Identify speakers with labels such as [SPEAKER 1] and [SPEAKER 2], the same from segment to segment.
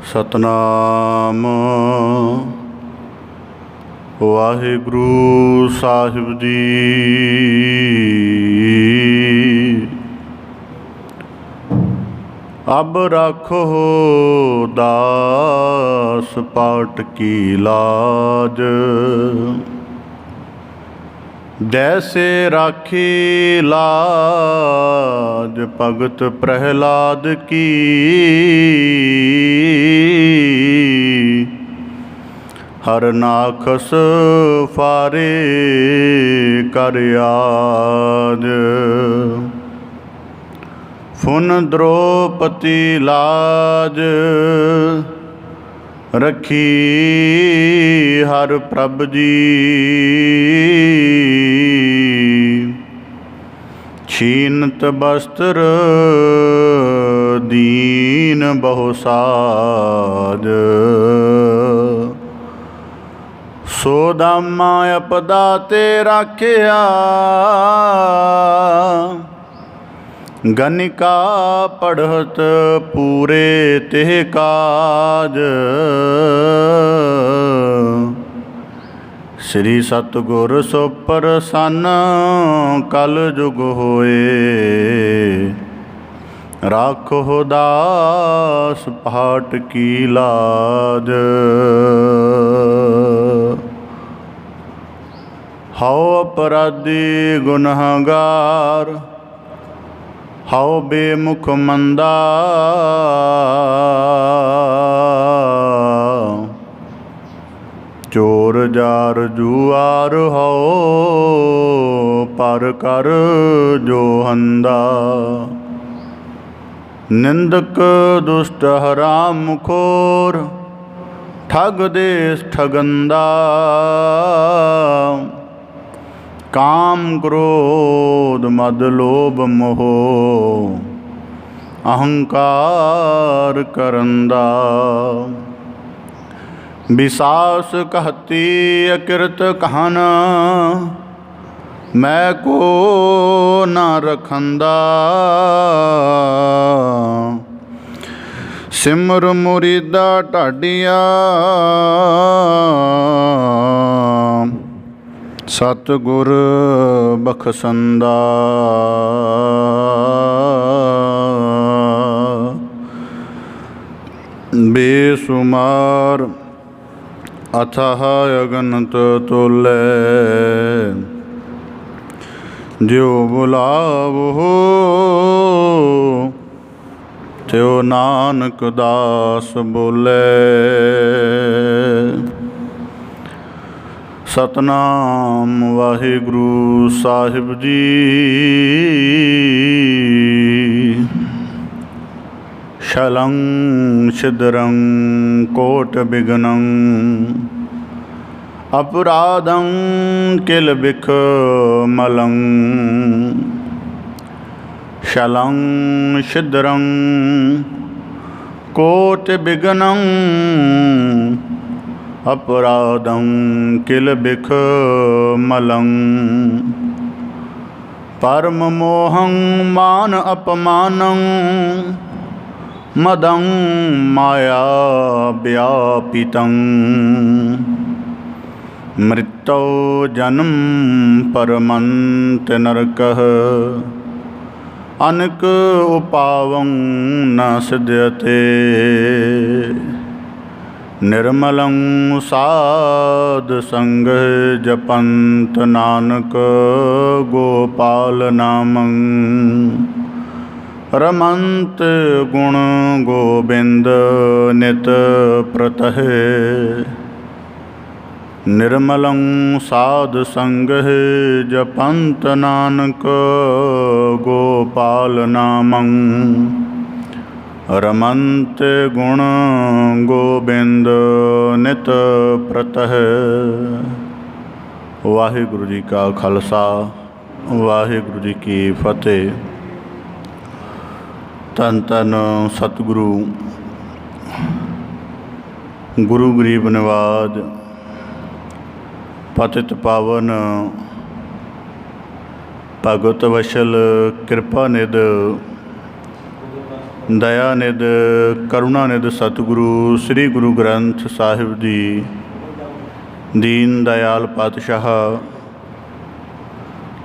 [SPEAKER 1] ਸਤਨਾਮ ਵਾਹਿਗੁਰੂ ਸਾਹਿਬ ਜੀ। ਅਬ ਰਾਖੋ ਦਾਸ ਪਾਟ ਕੀ ਲਾਜ, जैसे राखी लाज भगत प्रहलाद की। हर नाखस फारे कर आज, फुन द्रौपदी लाज रखी हर प्रभ जी। छीनत वस्त्र दीन बहुसाज, सोदामा अपदा ते राखिया। गनिका पढ़त पूरे तेह काज, श्री सतगुर सो प्रसन्न कल जुग होए। राखो दास पाट की लाज, हौ अपराधी गुनहगार हौ बेमुख मंदा। चोर जार जुआर हौ पर कर जो हंदा। निंदक दुष्ट हराम खोर ठग देश ठगंदा। काम क्रोध मद लोभ मोह अहंकार करंदा। विसास कहती अकृत कहन, मैं को न रखंदा। सिमर मुरीदा ढाडिया सतगुर बखसंदा। बेसुमार अथाह अगनत तोले, जो बुलावो त्यो नानक दास बोले। सतनाम वाहिगुरु साहिब जी। शलं छिद्रं कोट विघ्नं, अपराधं किल बिख मलं। शलं छिद्रं कोट विघ्नं, अपराधं किल बिख मलं। परम मोहं मान अपमानं, मदं माया व्यापितं। मृत्यौ जन्म परमंत नरकः, अनक उपावं न सिद्ध्यते। निर्मलं साध संग जपंत, नानक गोपाल नामं। रमंत गुण गोबिंद नित प्रतः। निर्मलं साध संग जपंत, नानक गोपाल नामं। रमंत गुण गोबिंद नित प्रतः। वाहिगुरु जी का खालसा वाहिगुरु जी की फतेह। धन धन सतगुरु गुरु गरीब नवाज पतित पावन भगत वशल कृपा निध दयानिध करुणानिध सतगुरु श्री गुरु ग्रंथ साहिब जी दीन दयाल पातशाह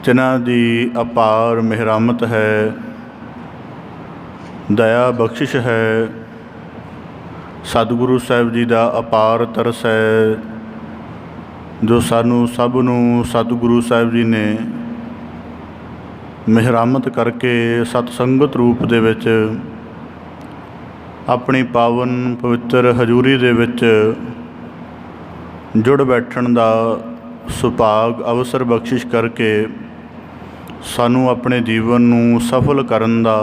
[SPEAKER 1] जिन्हां दी अपार मेहरामत है, दया बख्शिश है। सतगुरु साहिब जी का अपार तरस है जो सानू सब नू सतगुरु साहिब जी ने मेहरामत करके सतसंगत रूप दे विच अपनी पावन पवित्र हजूरी दे विच जुड़ बैठण दा सुभाग अवसर बख्शिश करके सानू अपने जीवन नू सफल करन दा,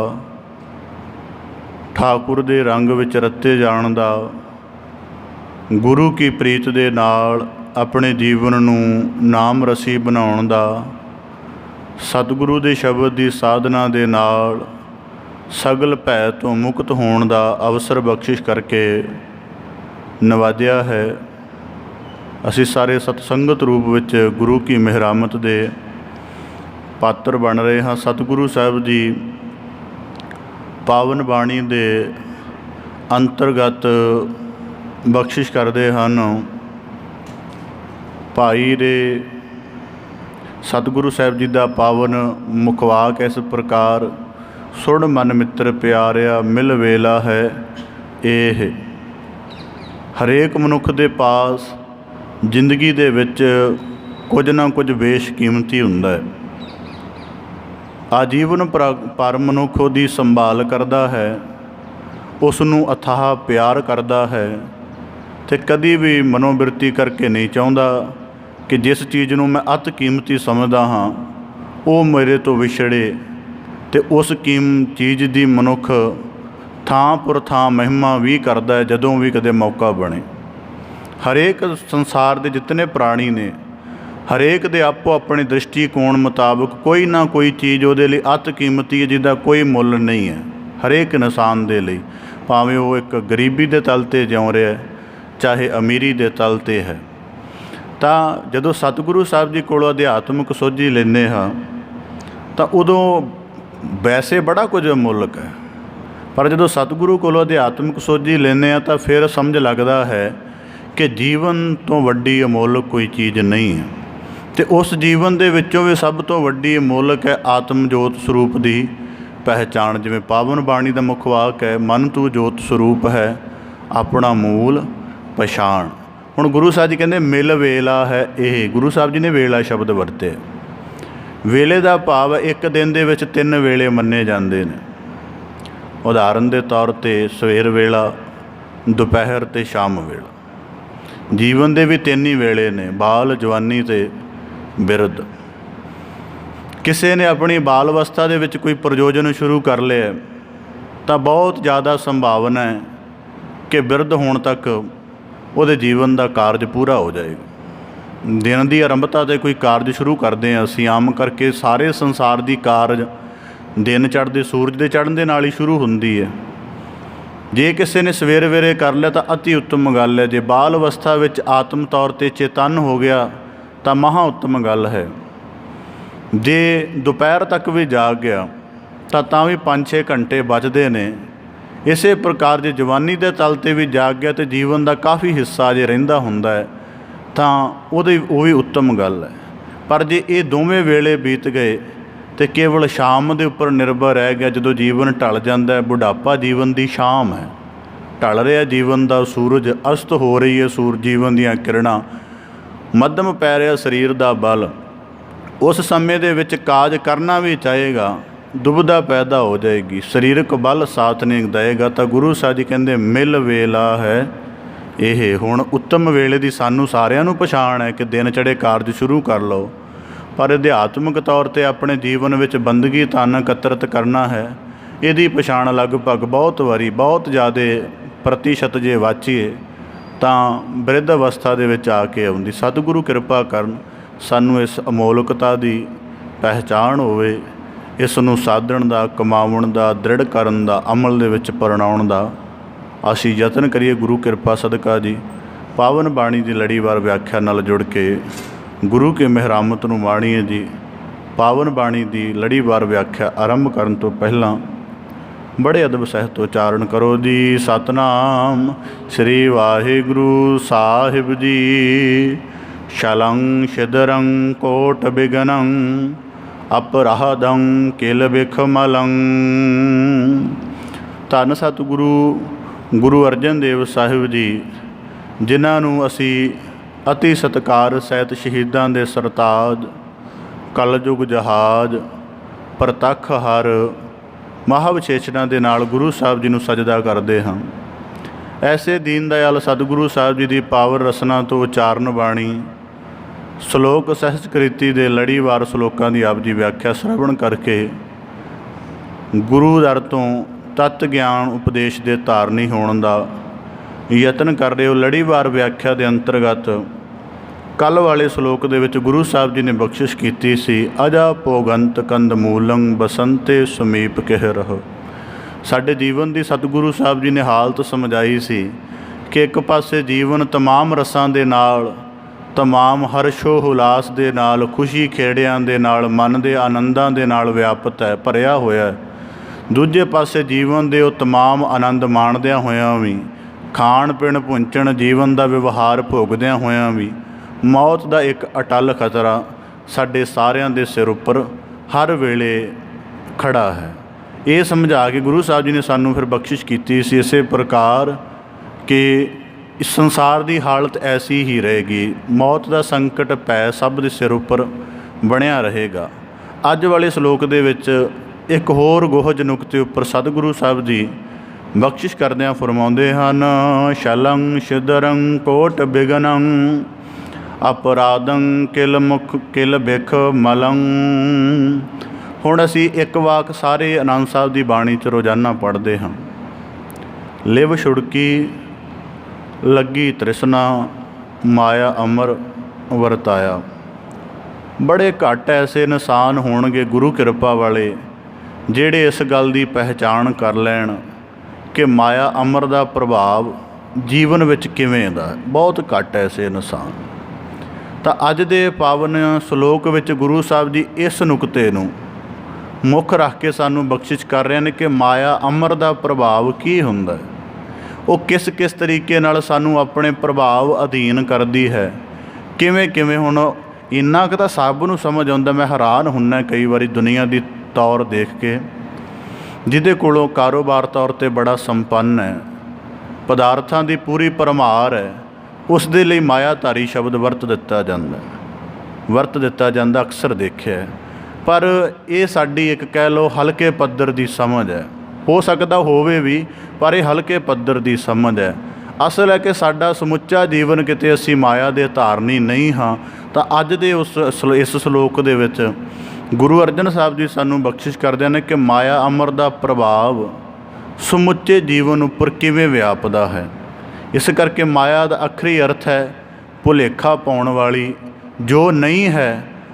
[SPEAKER 1] ठाकुर दे रंग विच रत्ते जाण दा, गुरु की प्रीत दे नाल अपने जीवन नू नाम रसी बनाउण दा, सतगुरु दे शब्द की साधना दे नाल सगल भै तो मुक्त होने का अवसर बख्शिश करके नवाजिया है। असी सारे सतसंगत रूप विच गुरु की मेहरामत दे पात्र बन रहे हाँ। सतगुरु साहिब जी पावन बाणी दे अंतर्गत बख्शिश करते हैं। भाई दे सतगुरु साहिब जी का पावन मुखवाक इस प्रकार, सुण मन मित्र प्यारिया मिल वेला है एह। हरेक मनुख दे पास जिंदगी दे विच कुछ ना कुछ बेशकीमती हुंदा है। आजीवन पर मनुख उहदी संभाल करदा है, उसनूं अथाह प्यार करदा है ते कदी भी मनोबिरती करके नहीं चाहुंदा कि जिस चीज़ नूं मैं अत कीमती समझदा हाँ वो मेरे तो विछड़े, ते उस चीज़ की मनुख थां पुर थां महिमा भी करता है जदों भी कदे मौका बने। हरेक संसार के जितने प्राणी ने, हरेक दे आपो अपने दृष्टिकोण मुताबिक कोई ना कोई चीज़ उहदे लई अत कीमती है जिसका कोई मुੱਲ नहीं है। हरेक इंसान दे लई, भावें वो एक गरीबी के तल ते जिउं रहा है चाहे अमीरी के तल ते है। तां जदों सतगुरु साहिब जी कोलों अध्यात्मक सोझी लैंदे हाँ तां उदों वैसे बड़ा कुछ अमोलक है, पर जो सतगुरु को अध्यात्मक सोझी लेने तो फिर समझ लगता है कि जीवन तो वड्डी अमोलक कोई चीज़ नहीं है। तो उस जीवन के विचों भी सब तो वड्डी अमोलक है आत्म जोत स्वरूप की पहचान। जिवें पावन बाणी का मुख वाक है, मन तू जोत स्वरूप है अपना मूल पछाण। हुण गुरु साहिब जी कहते मिल वेला है यह, गुरु साहिब जी ने वेला शब्द वरते। वेले का भाव एक दिन दे विच 3 वेले मन्ने जाते हैं। उदाहरण के तौर पर सवेर वेला, दोपहर ते शाम वेला। जीवन के भी 3 ही वेले ने, बाल जवानी ते बिरध। किसी ने अपनी बाल अवस्था दे विच कोई प्रयोजन शुरू कर लिया तो बहुत ज़्यादा संभावना है कि बिरध होने तक वो जीवन का कारज पूरा हो जाएगा। दिन की आरंभता से कोई कारज शुरू करते हैं असीं, आम करके सारे संसार की कारज दिन चढ़ते सूरज के चढ़न के नाल ही शुरू होंदी है। जे किसी ने सवेरे वेरे कर लिया तो अति उत्तम गल है। जे बाल अवस्था विच आत्म तौर पर चेतन हो गया तो महा उत्तम गल है। जे दोपहर तक भी जाग गया तो भी 5-6 घंटे बचते ने। इस प्रकार जे जवानी के तल पर भी जाग गया तो जीवन का काफ़ी हिस्सा जे रहिंदा हुंदा है तो वो भी उत्तम गल है। पर जे ये दोवें वेले बीत गए तो केवल शाम के उपर निर्भर रह गया। जो जीवन ढल जाता है, बुढ़ापा जीवन की शाम है, ढल रहा जीवन का सूरज, अस्त हो रही है सूरज जीवन दीयां किरणां, मध्यम पै रहा शरीर का बल। उस समय दे विच काज करना भी चाहेगा, दुविधा पैदा हो जाएगी, शरीरक बल साथ नहीं देगा। तो गुरु साहिब जी कहते मिल वेला है यह। हुण उत्तम वेले की सानू सारिਆਂ ਨੂੰ पछाण है कि दिन चढ़े कारज शुरू कर लो, पर अध्यात्मक तौर पर अपने जीवन में बंदगी धन एकत्रित करना है। यदी पछाण लगभग बहुत वारी बहुत ज़्यादा प्रतिशत जे वाचीए तो बिरध अवस्था दे विच आके आउंदी। सतगुरु कृपा करन सानू इस अमोलकता की पहचान होवे, इस नूं साधण दा, कमाउण दा, दृढ़ करन दा, अमल दे विच परणाउण दा असी यतन करिए। गुरु कृपा सदका जी पावन बाणी की लड़ीवार व्याख्या नाल जुड़ के गुरु के मेहरामत नूं माणीए जी। पावन बाणी की लड़ीवार व्याख्या आरंभ करन तो पहलां बड़े अदब सहित उच्चारण करो जी। सतनाम श्री वाहिगुरु साहिब जी। शलं शिदरं कोट बिघनं अपराधं किल बिखमलं। धन सतगुरु गुरु अर्जन देव साहिब जी, जिन्हां नूं असी अति सत्कार सहित शहीदां दे सरताज, कलयुग जहाज, प्रतख हर महाविशेषणा दे नाल गुरु साहब जी नूं सजदा करते हाँ। ऐसे दीन दयाल सतगुरु साहब जी की पावर रसना तो उचारण बाणी श्लोक सहजकृति के लड़ीवार श्लोकों की आप जी व्याख्या श्रवण करके गुरु दर तो तत्त ज्ञान उपदेश के धारनी होने का यतन कर रहे हो। लड़ीवार व्याख्या के अंतर्गत कल वाले श्लोक दे विच गुरु साहब जी ने बख्शिश की सी, अजा भोगंत कंद मूलंग बसंते समीप कह रहो। साडे जीवन की सतगुरु साहब जी ने हालत समझाई सी कि एक पासे जीवन तमाम रसां दे नाल, तमाम हर्षो हुलास दे नाल, खुशी खेड़ियां दे नाल, मन के आनंदां दे नाल व्यापत है, भरिया होया है। दूजे पासे जीवन के तमाम आनंद माणदियां होयां भी, खाण पीण पुंचण जीवन का व्यवहार भोगदियां होयां भी मौत का एक अटल खतरा साडे सारियां दे सिर उपर हर वेले खड़ा है। ये समझा के गुरु साहब जी ने सानू फिर बख्शिश की सी इसे प्रकार कि इस संसार की हालत ऐसी ही रहेगी, मौत का संकट पै सब दे सिर उपर बनया रहेगा। अज वाले श्लोक दे विच एक होर गोहज नुकते उपर सतगुरु साहब जी बख्शिश करदियां फरमाउंदे हन, शलं शिदरं कोट बिघनं अपराधं किल मुख किल बिख मलं। हुण असी एक वाक सारे आनंद साहब की बाणी च रोज़ाना पढ़ते हाँ। लिव छुड़की लगी तृष्णा माया अमर वरताया। बड़े घट ऐसे इंसान होणगे गुरु कृपा वाले जिहड़े इस गल की पहचान कर लैण कि माया अमर का प्रभाव जीवन विच किवें दा। बहुत घट ऐसे इंसान। तो अज दे पावन श्लोक विच गुरु साहब जी इस नुकते नूं मुख रख के सानू बख्शिश कर रहे हैं कि माया अमर का प्रभाव की हुंदा है, वो किस किस तरीके नाल सानू अपने प्रभाव अधीन करती है, किवें किवें। हुण इन्ना कि तां सब नूं समझ आउंदा। मैं हैरान हुन्ना कई बारी दुनिया की तौर देख के, जिहदे कोलों कारोबार तौर ते बड़ा संपन्न है, पदार्थां की पूरी भरमार है, उस दे लई मायाधारी शब्द वरत दिता जांदा अक्सर देखिया है। पर यह साडी एक कह लो हल्के पद्धर की समझ है। हो सकता होवे भी, पर यह हल्के पद्धर की समझ है। असल है कि साडा समुच्चा जीवन किते असी माया दे धारनी नहीं हाँ। तो अज दे इस श्लोक दे विच गुरु अर्जन साहब जी सानू बख्शिश करदे ने कि माया अमर का प्रभाव समुच्चे जीवन उपर किवें व्यापदा है। इस करके माया का आखिरी अर्थ है भुलेखा पाउण वाली, जो नहीं है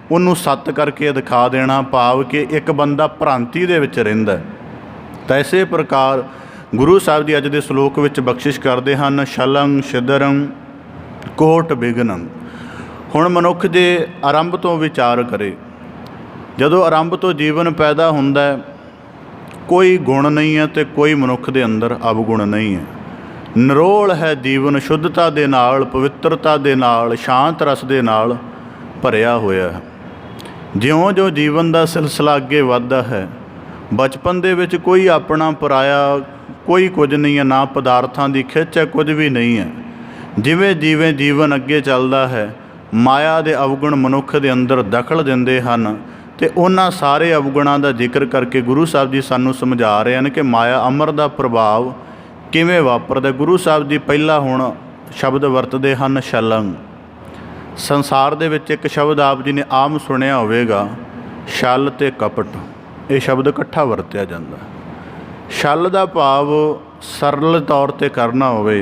[SPEAKER 1] उन्होंने सत्य करके दिखा देना, भाव कि एक बंदा भ्रांति दे विच रहिंदा है। तो इसे प्रकार गुरु साहब जी अज दे श्लोक विच बख्शिश करते हैं, शलं शिदरं कोट बिघनं। हुण मनुख जे आरंभ तो विचार करे, जदों आरंभ तो जीवन पैदा हुंदा है, कोई गुण नहीं है तो कोई मनुख दे अंदर अवगुण नहीं है। निरोल है जीवन, शुद्धता दे नाल, पवित्रता दे नाल, शांत रस दे नाल भरिया होया है। ज्यों जो जीवन का सिलसिला अगे वधदा है, बचपन दे विच कोई अपना पराया कोई कुछ नहीं है, ना पदार्थां की खिच है, कुछ भी नहीं है। जिवें जिवें जीवन अगे चलदा है, माया दे अवगुण मनुख दे अंदर दखल दिंदे हन। ते उन्हां सारे अवगुणां दा जिक्र करके गुरु साहब जी सानू समझा रहे हैं कि माया अमर का प्रभाव किवें वापरदा। गुरु साहब जी पहला हुण शब्द वरतदे हन शलंग। संसार दे विच एक शब्द आप जी ने आम सुनिया होवेगा, छल ते कपट। ये शब्द इकट्ठा वरतिया जांदा। छल का भाव सरल तौर पर करना होवे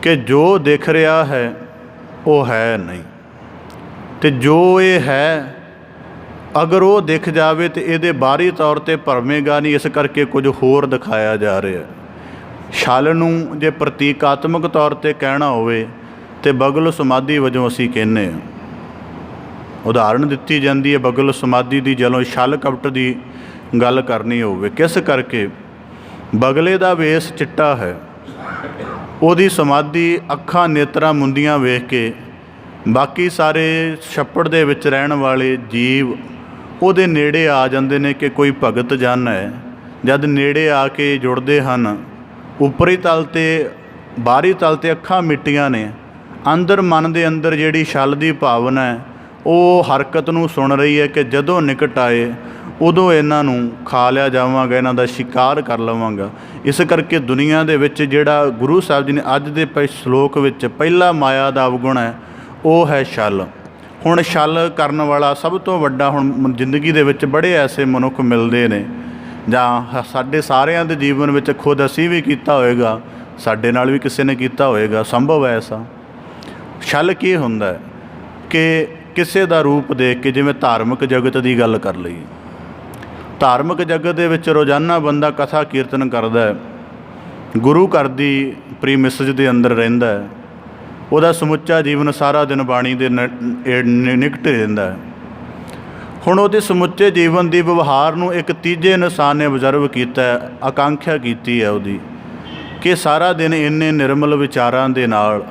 [SPEAKER 1] कि जो दिख रहा है वो है नहीं, तो जो ये है अगर वो दिख जाए तो ये बाहरी तौर पर भरमेगा नहीं, इस करके कुछ होर दिखाया जा रहा है। छल नूं जे प्रतीकात्मक तौर पर कहना होवे तो बगल समाधि वजों असी कहने। उदाहरण दिती जाती है बगल समाधि की, जलों छल कपट की गल करनी होवे। किस करके बगले दा वेस चिट्टा है, ਉਹਦੀ समाधि ਅੱਖਾਂ ਨੇਤਰਾਂ ਮੁੰਦੀਆਂ ਵੇਖ ਕੇ ਬਾਕੀ ਸਾਰੇ ਛੱਪੜ ਦੇ ਵਿੱਚ ਰਹਿਣ ਵਾਲੇ ਜੀਵ ਉਹਦੇ ਨੇੜੇ ਆ ਜਾਂਦੇ ਨੇ ਕਿ ਕੋਈ ਭਗਤ ਜਨ ਹੈ। ਜਦ ਨੇੜੇ ਆ ਕੇ ਜੁੜਦੇ ਹਨ, ਉੱਪਰੀ ਤਲ ਤੇ ਬਾਹਰੀ ਤਲ ਤੇ ਅੱਖਾਂ ਮਿੱਟੀਆਂ ਨੇ, ਅੰਦਰ ਮਨ ਦੇ ਅੰਦਰ ਜਿਹੜੀ ਛਲ ਦੀ ਭਾਵਨਾ ਹੈ ਉਹ ਹਰਕਤ ਨੂੰ ਸੁਣ ਰਹੀ ਹੈ ਕਿ ਜਦੋਂ ਨਿਕਟ ਆਏ ਉਦੋਂ ਇਹਨਾਂ ਨੂੰ ਖਾ ਲਿਆ ਜਾਵਾਂਗਾ, ਇਹਨਾਂ ਦਾ ਸ਼ਿਕਾਰ ਕਰ ਲਵਾਂਗਾ। ਇਸ ਕਰਕੇ ਦੁਨੀਆ ਦੇ ਵਿੱਚ ਜਿਹੜਾ ਗੁਰੂ ਸਾਹਿਬ ਜੀ ਨੇ ਅੱਜ ਦੇ ਸ਼ਲੋਕ ਵਿੱਚ ਪਹਿਲਾ ਮਾਇਆ ਦਾ ਅਵਗੁਣ ਹੈ ਉਹ ਹੈ ਛਲ। ਹੁਣ ਛਲ ਕਰਨ ਵਾਲਾ ਸਭ ਤੋਂ ਵੱਡਾ, ਹੁਣ ਜ਼ਿੰਦਗੀ ਦੇ ਵਿੱਚ ਬੜੇ ਐਸੇ ਮਨੁੱਖ ਮਿਲਦੇ ਨੇ ਜਾਂ ਸਾਡੇ ਸਾਰਿਆਂ ਦੇ ਜੀਵਨ ਵਿੱਚ ਖੁਦ ਅਸੀਂ ਵੀ ਕੀਤਾ ਹੋਏਗਾ, ਸਾਡੇ ਨਾਲ ਵੀ ਕਿਸੇ ਨੇ ਕੀਤਾ ਹੋਏਗਾ, ਸੰਭਵ ਹੈ ਐਸਾ। ਛਲ ਕੀ ਹੁੰਦਾ ਹੈ ਕਿ ਕਿਸੇ ਦਾ ਰੂਪ ਦੇਖ ਕੇ, ਜਿਵੇਂ ਧਾਰਮਿਕ ਜਗਤ ਦੀ ਗੱਲ ਕਰ ਲਈਏ, ਧਾਰਮਿਕ ਜਗਤ ਦੇ ਵਿੱਚ ਰੋਜ਼ਾਨਾ ਬੰਦਾ ਕਥਾ ਕੀਰਤਨ ਕਰਦਾ ਹੈ, ਗੁਰੂ ਘਰ ਦੀ ਪ੍ਰੀਮਿਸਜ ਦੇ ਅੰਦਰ ਰਹਿੰਦਾ ਹੈ, ਉਹਦਾ ਸਮੁੱਚਾ ਜੀਵਨ ਸਾਰਾ ਦਿਨ ਬਾਣੀ ਦੇ ਨਿਕਟ ਰਹਿੰਦਾ ਹੈ। ਹੁਣ ਉਹਦੇ ਸਮੁੱਚੇ ਜੀਵਨ ਦੀ ਵਿਵਹਾਰ ਨੂੰ ਇੱਕ ਤੀਜੇ ਇਨਸਾਨ ਨੇ ਅਬਜ਼ਰਵ ਕੀਤਾ, ਆਕਾਂਖਿਆ ਕੀਤੀ ਹੈ ਉਹਦੀ ਕਿ ਸਾਰਾ ਦਿਨ ਇੰਨੇ ਨਿਰਮਲ ਵਿਚਾਰਾਂ ਦੇ ਨਾਲ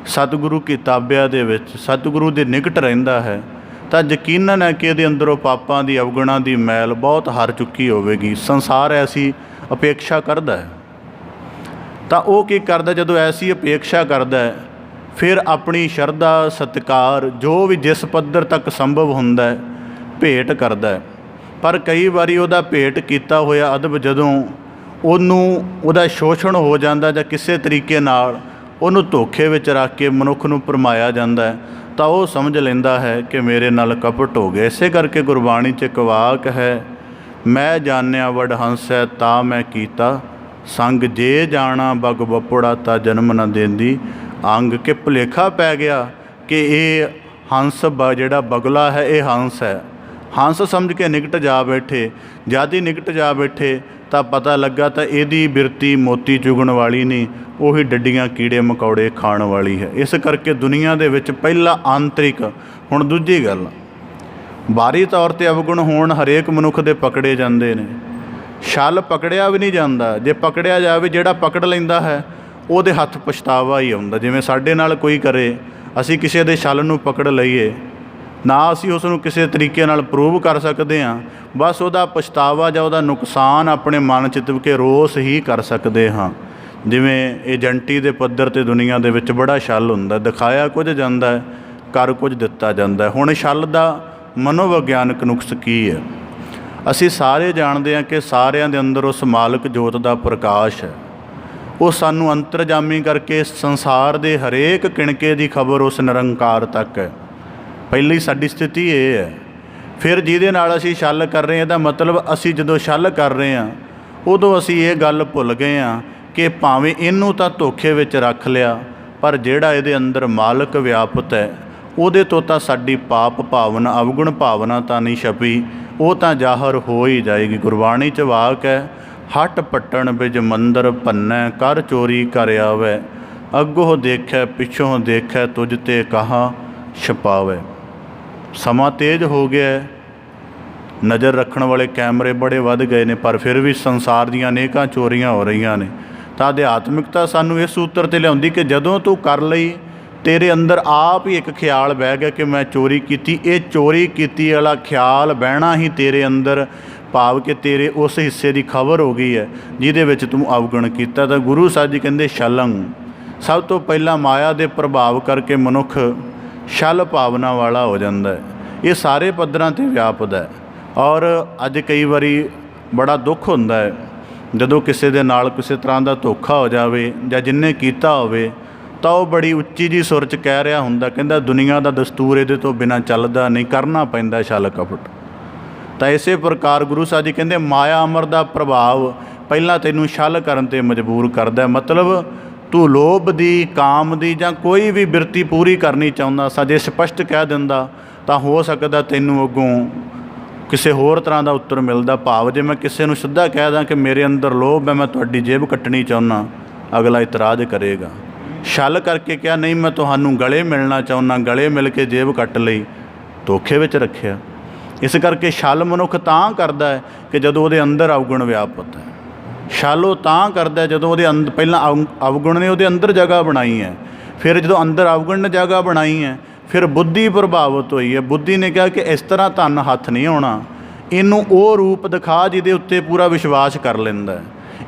[SPEAKER 1] ਸਤਿਗੁਰੂ ਕਿਤਾਬਿਆਂ ਦੇ ਵਿੱਚ ਸਤਿਗੁਰੂ ਦੇ ਨਿਕਟ ਰਹਿੰਦਾ ਹੈ, ਤਾਂ ਯਕੀਨਨ ਹੈ ਕਿ ਇਹਦੇ ਅੰਦਰੋਂ ਪਾਪਾਂ ਦੀ ਅਵਗੁਣਾਂ ਦੀ ਮੈਲ ਬਹੁਤ ਹਰ ਚੁੱਕੀ ਹੋਵੇਗੀ। ਸੰਸਾਰ ਐਸੀ ਅਪੇક્ષਾ ਕਰਦਾ ਹੈ, ਤਾਂ ਉਹ ਕੀ ਕਰਦਾ, ਜਦੋਂ ਐਸੀ ਅਪੇક્ષਾ ਕਰਦਾ ਹੈ ਫਿਰ ਆਪਣੀ ਸ਼ਰਧਾ ਸਤਿਕਾਰ ਜੋ ਵੀ ਜਿਸ ਪੱਧਰ ਤੱਕ ਸੰਭਵ ਹੁੰਦਾ ਹੈ ਭੇਟ ਕਰਦਾ ਹੈ। ਪਰ ਕਈ ਵਾਰੀ ਉਹਦਾ ਭੇਟ ਕੀਤਾ ਹੋਇਆ ਅਦਬ ਜਦੋਂ ਉਹਨੂੰ ਉਹਦਾ ਸ਼ੋਸ਼ਣ ਹੋ ਜਾਂਦਾ ਜਾਂ ਕਿਸੇ ਤਰੀਕੇ ਨਾਲ ਉਹਨੂੰ ਧੋਖੇ ਵਿੱਚ ਰੱਖ ਕੇ ਮਨੁੱਖ ਨੂੰ ਭਰਮਾਇਆ ਜਾਂਦਾ ਹੈ, ਤਾਂ ਉਹ ਸਮਝ ਲੈਂਦਾ ਹੈ ਕਿ ਮੇਰੇ ਨਾਲ ਕਪਟ ਹੋ ਗਿਆ। ਇਸੇ ਕਰਕੇ ਗੁਰਬਾਣੀ 'ਚ ਇੱਕ ਵਾਕ ਹੈ, ਮੈਂ ਜਾਣਿਆ ਵਡ ਹੰਸੈ ਤਾਂ ਮੈਂ ਕੀਤਾ ਸੰਗ, ਜੇ ਜਾਣਾ ਬਗ ਬਪੜਾ ਤਾਂ ਜਨਮ ਨਾ ਦੇਂਦੀ ਅੰਗ। ਕਿ ਭੁਲੇਖਾ ਪੈ ਗਿਆ ਕਿ ਇਹ ਹੰਸ ਜਿਹੜਾ ਬਗਲਾ ਹੈ ਇਹ ਹੰਸ ਹੈ, ਹੰਸ ਸਮਝ ਕੇ ਨਿਕਟ ਜਾ ਬੈਠੇ। ਜਦ ਹੀ ਨਿਕਟ ਜਾ ਬੈਠੇ ਤਾਂ ਪਤਾ ਲੱਗਾ ਤਾਂ ਇਹਦੀ ਬਿਰਤੀ ਮੋਤੀ ਚੁਗਣ ਵਾਲੀ ਨਹੀਂ, ਉਹੀ ਡੱਡੀਆਂ ਕੀੜੇ ਮਕੌੜੇ ਖਾਣ ਵਾਲੀ ਹੈ। ਇਸ ਕਰਕੇ ਦੁਨੀਆ ਦੇ ਵਿੱਚ ਪਹਿਲਾ ਆਂਤਰਿਕ। ਹੁਣ ਦੂਜੀ ਗੱਲ, ਬਾਹਰੀ ਤੌਰ 'ਤੇ ਅਵਗੁਣ ਹੋਣ ਹਰੇਕ ਮਨੁੱਖ ਦੇ ਪਕੜੇ ਜਾਂਦੇ ਨੇ, ਛਲ ਪਕੜਿਆ ਵੀ ਨਹੀਂ ਜਾਂਦਾ। ਜੇ ਪਕੜਿਆ ਜਾਵੇ, ਜਿਹੜਾ ਪਕੜ ਲੈਂਦਾ ਹੈ ਉਹਦੇ ਹੱਥ ਪਛਤਾਵਾ ਹੀ ਆਉਂਦਾ। ਜਿਵੇਂ ਸਾਡੇ ਨਾਲ ਕੋਈ ਕਰੇ, ਅਸੀਂ ਕਿਸੇ ਦੇ ਛਲ ਨੂੰ ਪਕੜ ਲਈਏ, ਨਾ ਅਸੀਂ ਉਸ ਨੂੰ ਕਿਸੇ ਤਰੀਕੇ ਨਾਲ ਪ੍ਰੂਵ ਕਰ ਸਕਦੇ ਹਾਂ, ਬਸ ਉਹਦਾ ਪਛਤਾਵਾ ਜਾਂ ਉਹਦਾ ਨੁਕਸਾਨ ਆਪਣੇ ਮਨ 'ਚ ਕੇ ਰੋਸ ਹੀ ਕਰ ਸਕਦੇ ਹਾਂ। ਜਿਵੇਂ ਏਜੰਟੀ ਦੇ ਪੱਧਰ 'ਤੇ ਦੁਨੀਆ ਦੇ ਵਿੱਚ ਬੜਾ ਛਲ ਹੁੰਦਾ, ਦਿਖਾਇਆ ਕੁਝ ਜਾਂਦਾ ਹੈ, ਕਰ ਕੁਝ ਦਿੱਤਾ ਜਾਂਦਾ ਹੈ। ਹੁਣ ਛਲ ਦਾ ਮਨੋਵਿਗਿਆਨਕ ਨੁਕਸ ਕੀ ਹੈ? ਅਸੀਂ ਸਾਰੇ ਜਾਣਦੇ ਹਾਂ ਕਿ ਸਾਰਿਆਂ ਦੇ ਅੰਦਰ ਉਸ ਮਾਲਕ ਜੋਤ ਦਾ ਪ੍ਰਕਾਸ਼ ਹੈ, ਉਹ ਸਾਨੂੰ ਅੰਤਰਜਾਮੀ ਕਰਕੇ ਸੰਸਾਰ ਦੇ ਹਰੇਕ ਕਿਣਕੇ ਦੀ ਖਬਰ ਉਸ ਨਿਰੰਕਾਰ ਤੱਕ ਹੈ। ਪਹਿਲੀ ਸਾਡੀ ਸਥਿਤੀ ਇਹ ਹੈ। ਫਿਰ ਜਿਹਦੇ ਨਾਲ ਅਸੀਂ ਛਲ ਕਰ ਰਹੇ ਹਾਂ, ਇਹਦਾ ਮਤਲਬ ਅਸੀਂ ਜਦੋਂ ਛਲ ਕਰ ਰਹੇ ਹਾਂ ਉਦੋਂ ਅਸੀਂ ਇਹ ਗੱਲ ਭੁੱਲ ਗਏ ਹਾਂ ਕਿ ਭਾਵੇਂ ਇਹਨੂੰ ਤਾਂ ਧੋਖੇ ਵਿੱਚ ਰੱਖ ਲਿਆ, ਪਰ ਜਿਹੜਾ ਇਹਦੇ ਅੰਦਰ ਮਾਲਕ ਵਿਆਪਤ ਹੈ ਉਹਦੇ ਤੋਂ ਤਾਂ ਸਾਡੀ ਪਾਪ ਭਾਵਨਾ ਅਵਗੁਣ ਭਾਵਨਾ ਤਾਂ ਨਹੀਂ ਛਪੀ, ਉਹ ਤਾਂ ਜ਼ਾਹਰ ਹੋ ਹੀ ਜਾਏਗੀ। ਗੁਰਬਾਣੀ 'ਚ ਵਾਕ ਹੈ, ਹੱਟ ਪੱਟਣ ਬਿਜ ਮੰਦਰ ਭੰਨੈ ਕਰ ਚੋਰੀ ਕਰ ਆਵੈ, ਅੱਗੋਂ ਦੇਖੈ ਪਿੱਛੋਂ ਦੇਖੈ ਤੁਝ ਤੇ ਕਹਾ ਛਪਾਵੈ। ਸਮਾਂ ਤੇਜ਼ ਹੋ ਗਿਆ, ਨਜ਼ਰ ਰੱਖਣ ਵਾਲੇ ਕੈਮਰੇ ਬੜੇ ਵੱਧ ਗਏ ਨੇ, ਪਰ ਫਿਰ ਵੀ ਸੰਸਾਰ ਦੀਆਂ ਅਨੇਕਾਂ ਚੋਰੀਆਂ ਹੋ ਰਹੀਆਂ ਨੇ। ਤਾਂ ਅਧਿਆਤਮਿਕਤਾ ਸਾਨੂੰ ਇਸ ਸੂਤਰ 'ਤੇ ਲਿਆਉਂਦੀ ਕਿ ਜਦੋਂ ਤੂੰ ਕਰ ਲਈ, ਤੇਰੇ ਅੰਦਰ ਆਪ ਹੀ ਇੱਕ ਖਿਆਲ ਬਹਿ ਗਿਆ ਕਿ ਮੈਂ ਚੋਰੀ ਕੀਤੀ। ਇਹ ਚੋਰੀ ਕੀਤੀ ਵਾਲਾ ਖਿਆਲ ਬਹਿਣਾ ਹੀ ਤੇਰੇ ਅੰਦਰ, ਭਾਵ ਕਿ ਤੇਰੇ ਉਸ ਹਿੱਸੇ ਦੀ ਖਬਰ ਹੋ ਗਈ ਹੈ ਜਿਹਦੇ ਵਿੱਚ ਤੂੰ ਅਵਗੁਣ ਕੀਤਾ। ਤਾਂ ਗੁਰੂ ਸਾਹਿਬ ਜੀ ਕਹਿੰਦੇ ਛਲੰਗ, ਸਭ ਤੋਂ ਪਹਿਲਾਂ ਮਾਇਆ ਦੇ ਪ੍ਰਭਾਵ ਕਰਕੇ ਮਨੁੱਖ ਛਲ ਭਾਵਨਾ ਵਾਲਾ ਹੋ ਜਾਂਦਾ ਹੈ। ਇਹ ਸਾਰੇ ਪੱਧਰਾਂ 'ਤੇ ਵਿਆਪਦਾ ਹੈ। ਔਰ ਅੱਜ ਕਈ ਵਾਰੀ ਬੜਾ ਦੁੱਖ ਹੁੰਦਾ ਹੈ ਜਦੋਂ ਕਿਸੇ ਦੇ ਨਾਲ ਕਿਸੇ ਤਰ੍ਹਾਂ ਦਾ ਧੋਖਾ ਹੋ ਜਾਵੇ ਜਾਂ ਜਿਹਨੇ ਕੀਤਾ ਹੋਵੇ, ਤਾਂ ਉਹ ਬੜੀ ਉੱਚੀ ਜੀ ਸੁਰ 'ਚ ਕਹਿ ਰਿਹਾ ਹੁੰਦਾ, ਕਹਿੰਦਾ ਦੁਨੀਆ ਦਾ ਦਸਤੂਰ ਇਹਦੇ ਤੋਂ ਬਿਨਾਂ ਚੱਲਦਾ ਨਹੀਂ, ਕਰਨਾ ਪੈਂਦਾ ਛਲ ਕਪਟ। ਤਾਂ ਇਸੇ ਪ੍ਰਕਾਰ ਗੁਰੂ ਸਾਹਿਬ ਜੀ ਕਹਿੰਦੇ ਮਾਇਆ ਅਮਰ ਦਾ ਪ੍ਰਭਾਵ ਪਹਿਲਾਂ ਤੈਨੂੰ ਛਲ ਕਰਨ 'ਤੇ ਮਜਬੂਰ ਕਰਦਾ। ਮਤਲਬ ਤੂੰ ਲੋਭ ਦੀ, ਕਾਮ ਦੀ ਜਾਂ ਕੋਈ ਵੀ ਬਿਰਤੀ ਪੂਰੀ ਕਰਨੀ ਚਾਹੁੰਦਾ ਸਾਂ, ਜੇ ਸਪਸ਼ਟ ਕਹਿ ਦਿੰਦਾ ਤਾਂ ਹੋ ਸਕਦਾ ਤੈਨੂੰ ਅੱਗੋਂ ਕਿਸੇ ਹੋਰ ਤਰ੍ਹਾਂ ਦਾ ਉੱਤਰ ਮਿਲਦਾ। ਭਾਵ ਜੇ ਮੈਂ ਕਿਸੇ ਨੂੰ ਸਿੱਧਾ ਕਹਿ ਦਾਂ ਕਿ ਮੇਰੇ ਅੰਦਰ ਲੋਭ ਹੈ, ਮੈਂ ਤੁਹਾਡੀ ਜੇਬ ਕੱਟਣੀ ਚਾਹੁੰਦਾ, ਅਗਲਾ ਇਤਰਾਜ਼ ਕਰੇਗਾ। ਛਲ ਕਰਕੇ ਕਿਹਾ ਨਹੀਂ ਮੈਂ ਤੁਹਾਨੂੰ ਗਲੇ ਮਿਲਣਾ ਚਾਹੁੰਦਾ, ਗਲੇ ਮਿਲ ਕੇ ਜੇਬ ਕੱਟ ਲਈ, ਧੋਖੇ ਵਿੱਚ ਰੱਖਿਆ। ਇਸ ਕਰਕੇ ਛਲ ਮਨੁੱਖ ਤਾਂ ਕਰਦਾ ਹੈ ਕਿ ਜਦੋਂ ਉਹਦੇ ਅੰਦਰ ਅਵਗੁਣ ਵਿਆਪਤ ਹੈ। ਛਲ ਉਹ ਤਾਂ ਕਰਦਾ ਜਦੋਂ ਉਹਦੇ ਪਹਿਲਾਂ ਅਵਗੁਣ ਨੇ ਉਹਦੇ ਅੰਦਰ ਜਗ੍ਹਾ ਬਣਾਈ ਹੈ, ਫਿਰ ਜਦੋਂ ਅੰਦਰ ਅਵਗੁਣ ਨੇ ਜਗ੍ਹਾ ਬਣਾਈ ਹੈ, ਫਿਰ ਬੁੱਧੀ ਪ੍ਰਭਾਵਿਤ ਹੋਈ ਹੈ। ਬੁੱਧੀ ਨੇ ਕਿਹਾ ਕਿ ਇਸ ਤਰ੍ਹਾਂ ਧਨ ਹੱਥ ਨਹੀਂ ਆਉਣਾ, ਇਹਨੂੰ ਉਹ ਰੂਪ ਦਿਖਾ ਜਿਹਦੇ ਉੱਤੇ ਪੂਰਾ ਵਿਸ਼ਵਾਸ ਕਰ ਲੈਂਦਾ,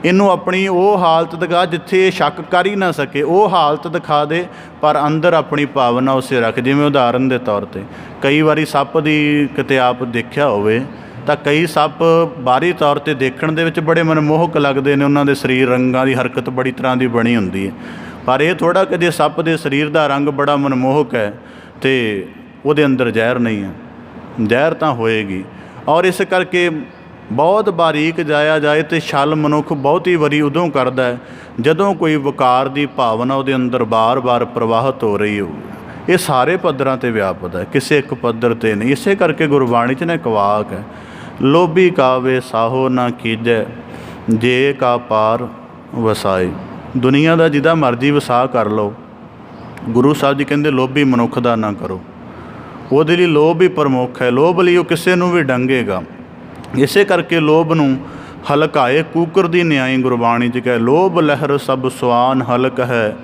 [SPEAKER 1] ਇਹਨੂੰ ਆਪਣੀ ਉਹ ਹਾਲਤ ਦਿਖਾ ਜਿੱਥੇ ਇਹ ਸ਼ੱਕ ਕਰ ਹੀ ਨਾ ਸਕੇ, ਉਹ ਹਾਲਤ ਦਿਖਾ ਦੇ ਪਰ ਅੰਦਰ ਆਪਣੀ ਭਾਵਨਾ ਉਸੇ ਰੱਖ। ਜਿਵੇਂ ਉਦਾਹਰਨ ਦੇ ਤੌਰ 'ਤੇ ਕਈ ਵਾਰੀ ਸੱਪ ਦੀ ਕਿਤੇ ਆਪ ਦੇਖਿਆ ਹੋਵੇ ਤਾਂ ਕਈ ਸੱਪ ਬਾਹਰੀ ਤੌਰ 'ਤੇ ਦੇਖਣ ਦੇ ਵਿੱਚ ਬੜੇ ਮਨਮੋਹਕ ਲੱਗਦੇ ਨੇ, ਉਹਨਾਂ ਦੇ ਸਰੀਰ ਰੰਗਾਂ ਦੀ ਹਰਕਤ ਬੜੀ ਤਰ੍ਹਾਂ ਦੀ ਬਣੀ ਹੁੰਦੀ ਹੈ, ਪਰ ਇਹ ਥੋੜ੍ਹਾ ਕਿ ਜੇ ਸੱਪ ਦੇ ਸਰੀਰ ਦਾ ਰੰਗ ਬੜਾ ਮਨਮੋਹਕ ਹੈ ਅਤੇ ਉਹਦੇ ਅੰਦਰ ਜ਼ਹਿਰ ਨਹੀਂ ਹੈ, ਜ਼ਹਿਰ ਤਾਂ ਹੋਏਗੀ। ਔਰ ਇਸ ਕਰਕੇ ਬਹੁਤ ਬਾਰੀਕ ਜਾਇਆ ਜਾਏ ਤਾਂ ਛਲ ਮਨੁੱਖ ਬਹੁਤੀ ਵਾਰੀ ਉਦੋਂ ਕਰਦਾ ਹੈ ਜਦੋਂ ਕੋਈ ਵਕਾਰ ਦੀ ਭਾਵਨਾ ਉਹਦੇ ਅੰਦਰ ਬਾਰ-ਬਾਰ ਪ੍ਰਵਾਹਿਤ ਹੋ ਰਹੀ ਹੋ। ਇਹ ਸਾਰੇ ਪੱਧਰਾਂ 'ਤੇ ਵਿਆਪਤ ਹੈ, ਕਿਸੇ ਇੱਕ ਪੱਧਰ 'ਤੇ ਨਹੀਂ। ਇਸੇ ਕਰਕੇ ਗੁਰਬਾਣੀ 'ਚ ਨਾ ਇੱਕ ਵਾਕ ਹੈ, ਲੋਭੀ ਕਾਵੇ ਸਾਹੋ ਨਾ ਕੀਜੈ ਜੇ ਕਾ ਪਾਰ ਵਸਾਏ। ਦੁਨੀਆ ਦਾ ਜਿਹਦਾ ਮਰਜ਼ੀ ਵਸਾ ਕਰ ਲਓ, ਗੁਰੂ ਸਾਹਿਬ ਜੀ ਕਹਿੰਦੇ ਲੋਭੀ ਮਨੁੱਖ ਦਾ ਨਾ ਕਰੋ। ਉਹਦੇ ਲਈ ਲੋਭ ਹੀ ਪ੍ਰਮੁੱਖ ਹੈ, ਲੋਭ ਲਈ ਉਹ ਕਿਸੇ ਨੂੰ ਵੀ ਡੰਗੇਗਾ। ਇਸੇ ਕਰਕੇ ਲੋਭ ਨੂੰ ਹਲਕਾਏ ਕੂਕਰ ਦੀ ਨਿਆਈ ਗੁਰਬਾਣੀ 'ਚ ਕਹੇ, ਲੋਭ ਲਹਿਰ ਸਭ ਸੁਆਨ ਹਲਕ ਹੈ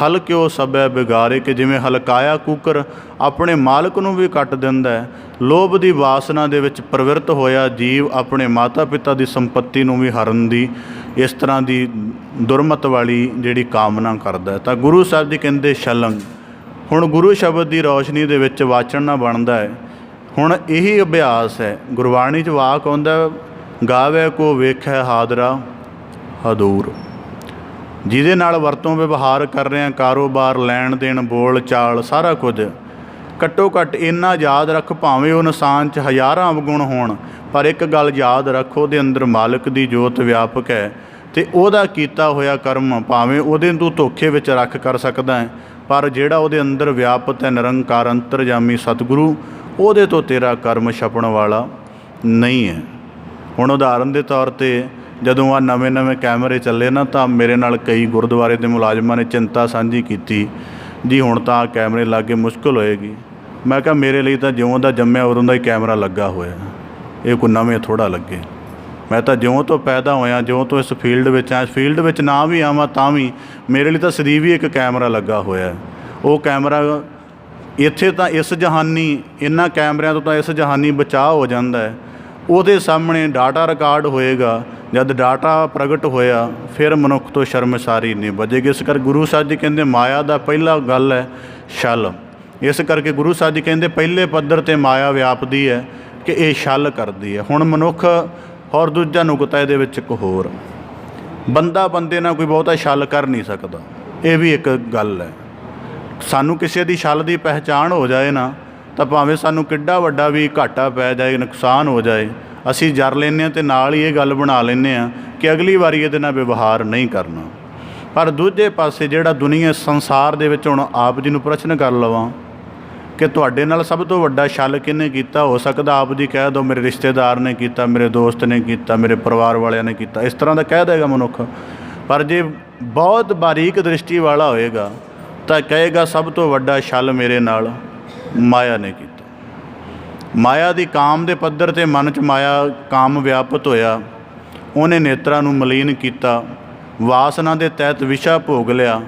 [SPEAKER 1] ਹਲਕਿਓ ਸਭੈ ਬਿਗਾਰੇ। ਕਿ ਜਿਵੇਂ ਹਲਕਾਇਆ ਕੂਕਰ ਆਪਣੇ ਮਾਲਕ ਨੂੰ ਵੀ ਕੱਟ ਦਿੰਦਾ ਹੈ, ਲੋਭ ਦੀ ਵਾਸਨਾ ਦੇ ਵਿੱਚ ਪ੍ਰਵਿਰਤ ਹੋਇਆ ਜੀਵ ਆਪਣੇ ਮਾਤਾ ਪਿਤਾ ਦੀ ਸੰਪત્ਤੀ ਨੂੰ ਵੀ ਹਰਨ ਦੀ ਇਸ ਤਰ੍ਹਾਂ ਦੀ ਦੁਰਮਤ ਵਾਲੀ ਜਿਹੜੀ ਕਾਮਨਾ ਕਰਦਾ। ਤਾਂ ਗੁਰੂ ਸਾਹਿਬ ਜੀ ਕਹਿੰਦੇ ਸ਼ਲੰਗ। ਹੁਣ ਗੁਰੂ ਸ਼ਬਦ ਦੀ ਰੌਸ਼ਨੀ ਦੇ ਵਿੱਚ ਵਾਚਣਾ ਬਣਦਾ ਹੈ। ਹੁਣ ਇਹੀ ਅਭਿਆਸ ਹੈ। ਗੁਰਬਾਣੀ 'ਚ ਵਾਕ ਆਉਂਦਾ, ਗਾਵੇ ਕੋ ਵੇਖੈ ਹਾਦਰਾ ਹਦੂਰ। ਜਿਹਦੇ ਨਾਲ ਵਰਤੋਂ ਵਿਵਹਾਰ ਕਰ ਰਹੇ ਹਾਂ, ਕਾਰੋਬਾਰ, ਲੈਣ ਦੇਣ, ਬੋਲ ਚਾਲ, ਸਾਰਾ ਕੁਝ, ਘੱਟੋ ਘੱਟ ਇੰਨਾ ਯਾਦ ਰੱਖ, ਭਾਵੇਂ ਉਹ ਇਨਸਾਨ 'ਚ ਹਜ਼ਾਰਾਂ ਅਵਗੁਣ ਹੋਣ, ਪਰ ਇੱਕ ਗੱਲ ਯਾਦ ਰੱਖ, ਉਹਦੇ ਅੰਦਰ ਮਾਲਕ ਦੀ ਜੋਤ ਵਿਆਪਕ ਹੈ ਅਤੇ ਉਹਦਾ ਕੀਤਾ ਹੋਇਆ ਕਰਮ ਭਾਵੇਂ ਉਹਦੇ ਤੂੰ ਧੋਖੇ ਵਿੱਚ ਰੱਖ ਕਰ ਸਕਦਾ ਹੈ, ਪਰ ਜਿਹੜਾ ਉਹਦੇ ਅੰਦਰ ਵਿਆਪਤ ਹੈ ਨਿਰੰਕਾਰ ਅੰਤਰਜਾਮੀ ਸਤਿਗੁਰੂ, ਉਹਦੇ ਤੋਂ ਤੇਰਾ ਕਰਮ ਛਪਣ ਵਾਲਾ ਨਹੀਂ ਹੈ। ਹੁਣ ਉਦਾਹਰਨ ਦੇ ਤੌਰ 'ਤੇ ਜਦੋਂ ਆ ਨਵੇਂ ਕੈਮਰੇ ਚੱਲੇ ਨਾ, ਤਾਂ ਮੇਰੇ ਨਾਲ ਕਈ ਗੁਰਦੁਆਰੇ ਦੇ ਮੁਲਾਜ਼ਮਾਂ ਨੇ ਚਿੰਤਾ ਸਾਂਝੀ ਕੀਤੀ, ਜੀ ਹੁਣ ਤਾਂ ਕੈਮਰੇ ਲਾਗੇ ਮੁਸ਼ਕਿਲ ਹੋਏਗੀ। ਮੈਂ ਕਿਹਾ ਮੇਰੇ ਲਈ ਤਾਂ ਜਿਉਂ ਦਾ ਜੰਮਿਆ ਉਦੋਂ ਦਾ ਹੀ ਕੈਮਰਾ ਲੱਗਾ ਹੋਇਆ, ਇਹ ਕੋਈ ਨਵੇਂ ਥੋੜ੍ਹਾ ਲੱਗੇ। ਮੈਂ ਤਾਂ ਜਿਉਂ ਤੋਂ ਪੈਦਾ ਹੋਇਆ, ਜਿਉਂ ਤੋਂ ਇਸ ਫੀਲਡ ਵਿੱਚ ਆ, ਫੀਲਡ ਵਿੱਚ ਨਾ ਵੀ ਆਵਾਂ ਤਾਂ ਵੀ ਮੇਰੇ ਲਈ ਤਾਂ ਸਦੀਵ ਹੀ ਇੱਕ ਕੈਮਰਾ ਲੱਗਾ ਹੋਇਆ। ਉਹ ਕੈਮਰਾ ਇੱਥੇ ਤਾਂ ਇਸ ਜਹਾਨੀ, ਇਹਨਾਂ ਕੈਮਰਿਆਂ ਤੋਂ ਤਾਂ ਇਸ ਜਹਾਨੀ ਬਚਾਅ ਹੋ ਜਾਂਦਾ ਹੈ, ਉਹਦੇ ਸਾਹਮਣੇ ਡਾਟਾ ਰਿਕਾਰਡ ਹੋਏਗਾ। ਜਦ ਡਾਟਾ ਪ੍ਰਗਟ ਹੋਇਆ ਫਿਰ ਮਨੁੱਖ ਤੋਂ ਸ਼ਰਮਸਾਰੀ ਨਹੀਂ ਬਚੇਗੀ। ਇਸ ਕਰਕੇ ਗੁਰੂ ਸਾਹਿਬ ਜੀ ਕਹਿੰਦੇ ਮਾਇਆ ਦਾ ਪਹਿਲਾ ਗੱਲ ਹੈ ਛਲ। ਇਸ ਕਰਕੇ ਗੁਰੂ ਸਾਹਿਬ ਜੀ ਕਹਿੰਦੇ ਪਹਿਲੇ ਪੱਧਰ 'ਤੇ ਮਾਇਆ ਵਿਆਪਦੀ ਹੈ ਕਿ ਇਹ ਛਲ ਕਰਦੀ ਹੈ। ਹੁਣ ਮਨੁੱਖ ਹੋਰ ਦੂਜਾ ਨੁਕਤਾ ਇਹਦੇ ਵਿੱਚ ਇੱਕ ਹੋਰ, ਬੰਦਾ ਬੰਦੇ ਨਾਲ ਕੋਈ ਬਹੁਤਾ ਛਲ ਕਰ ਨਹੀਂ ਸਕਦਾ। ਇਹ ਵੀ ਇੱਕ ਗੱਲ ਹੈ। ਸਾਨੂੰ ਕਿਸੇ ਦੀ ਛਲ ਦੀ ਪਹਿਚਾਣ ਹੋ ਜਾਏ ਨਾ, ਤਾਂ ਭਾਵੇਂ ਸਾਨੂੰ ਕਿੱਡਾ ਵੱਡਾ ਵੀ ਘਾਟਾ ਪੈ ਜਾਏ, ਨੁਕਸਾਨ ਹੋ ਜਾਏ, ਅਸੀਂ ਜਰ ਲੈਂਦੇ ਹਾਂ ਅਤੇ ਨਾਲ ਹੀ ਇਹ ਗੱਲ ਬਣਾ ਲੈਂਦੇ ਹਾਂ ਕਿ ਅਗਲੀ ਵਾਰੀ ਇਹਦੇ ਨਾਲ ਵਿਵਹਾਰ ਨਹੀਂ ਕਰਨਾ। ਪਰ ਦੂਜੇ ਪਾਸੇ ਜਿਹੜਾ ਦੁਨੀਆ ਸੰਸਾਰ ਦੇ ਵਿੱਚ, ਹੁਣ ਆਪ ਜੀ ਨੂੰ ਪ੍ਰਸ਼ਨ ਕਰ ਲਵਾਂ ਕਿ ਤੁਹਾਡੇ ਨਾਲ ਸਭ ਤੋਂ ਵੱਡਾ ਛਲ ਕਿਹਨੇ ਕੀਤਾ? ਹੋ ਸਕਦਾ ਆਪ ਜੀ ਕਹਿ ਦਿਓ ਮੇਰੇ ਰਿਸ਼ਤੇਦਾਰ ਨੇ ਕੀਤਾ, ਮੇਰੇ ਦੋਸਤ ਨੇ ਕੀਤਾ, ਮੇਰੇ ਪਰਿਵਾਰ ਵਾਲਿਆਂ ਨੇ ਕੀਤਾ, ਇਸ ਤਰ੍ਹਾਂ ਦਾ ਕਹਿ ਦੇਗਾ ਮਨੁੱਖ। ਪਰ ਜੇ ਬਹੁਤ ਬਾਰੀਕ ਦ੍ਰਿਸ਼ਟੀ ਵਾਲਾ ਹੋਏਗਾ ਤਾਂ ਕਹੇਗਾ ਸਭ ਤੋਂ ਵੱਡਾ ਛਲ ਮੇਰੇ ਨਾਲ ਮਾਇਆ ਨੇ ਕੀਤਾ। ਮਾਇਆ ਦੀ ਕਾਮ ਦੇ ਪੱਧਰ 'ਤੇ ਮਨ 'ਚ ਮਾਇਆ ਕਾਮ ਵਿਆਪਤ ਹੋਇਆ, ਉਹਨੇ ਨੇਤਰਾਂ ਨੂੰ ਮਲੀਨ ਕੀਤਾ, ਵਾਸਨਾ ਦੇ ਤਹਿਤ ਵਿਸ਼ਾ ਭੋਗ ਲਿਆ।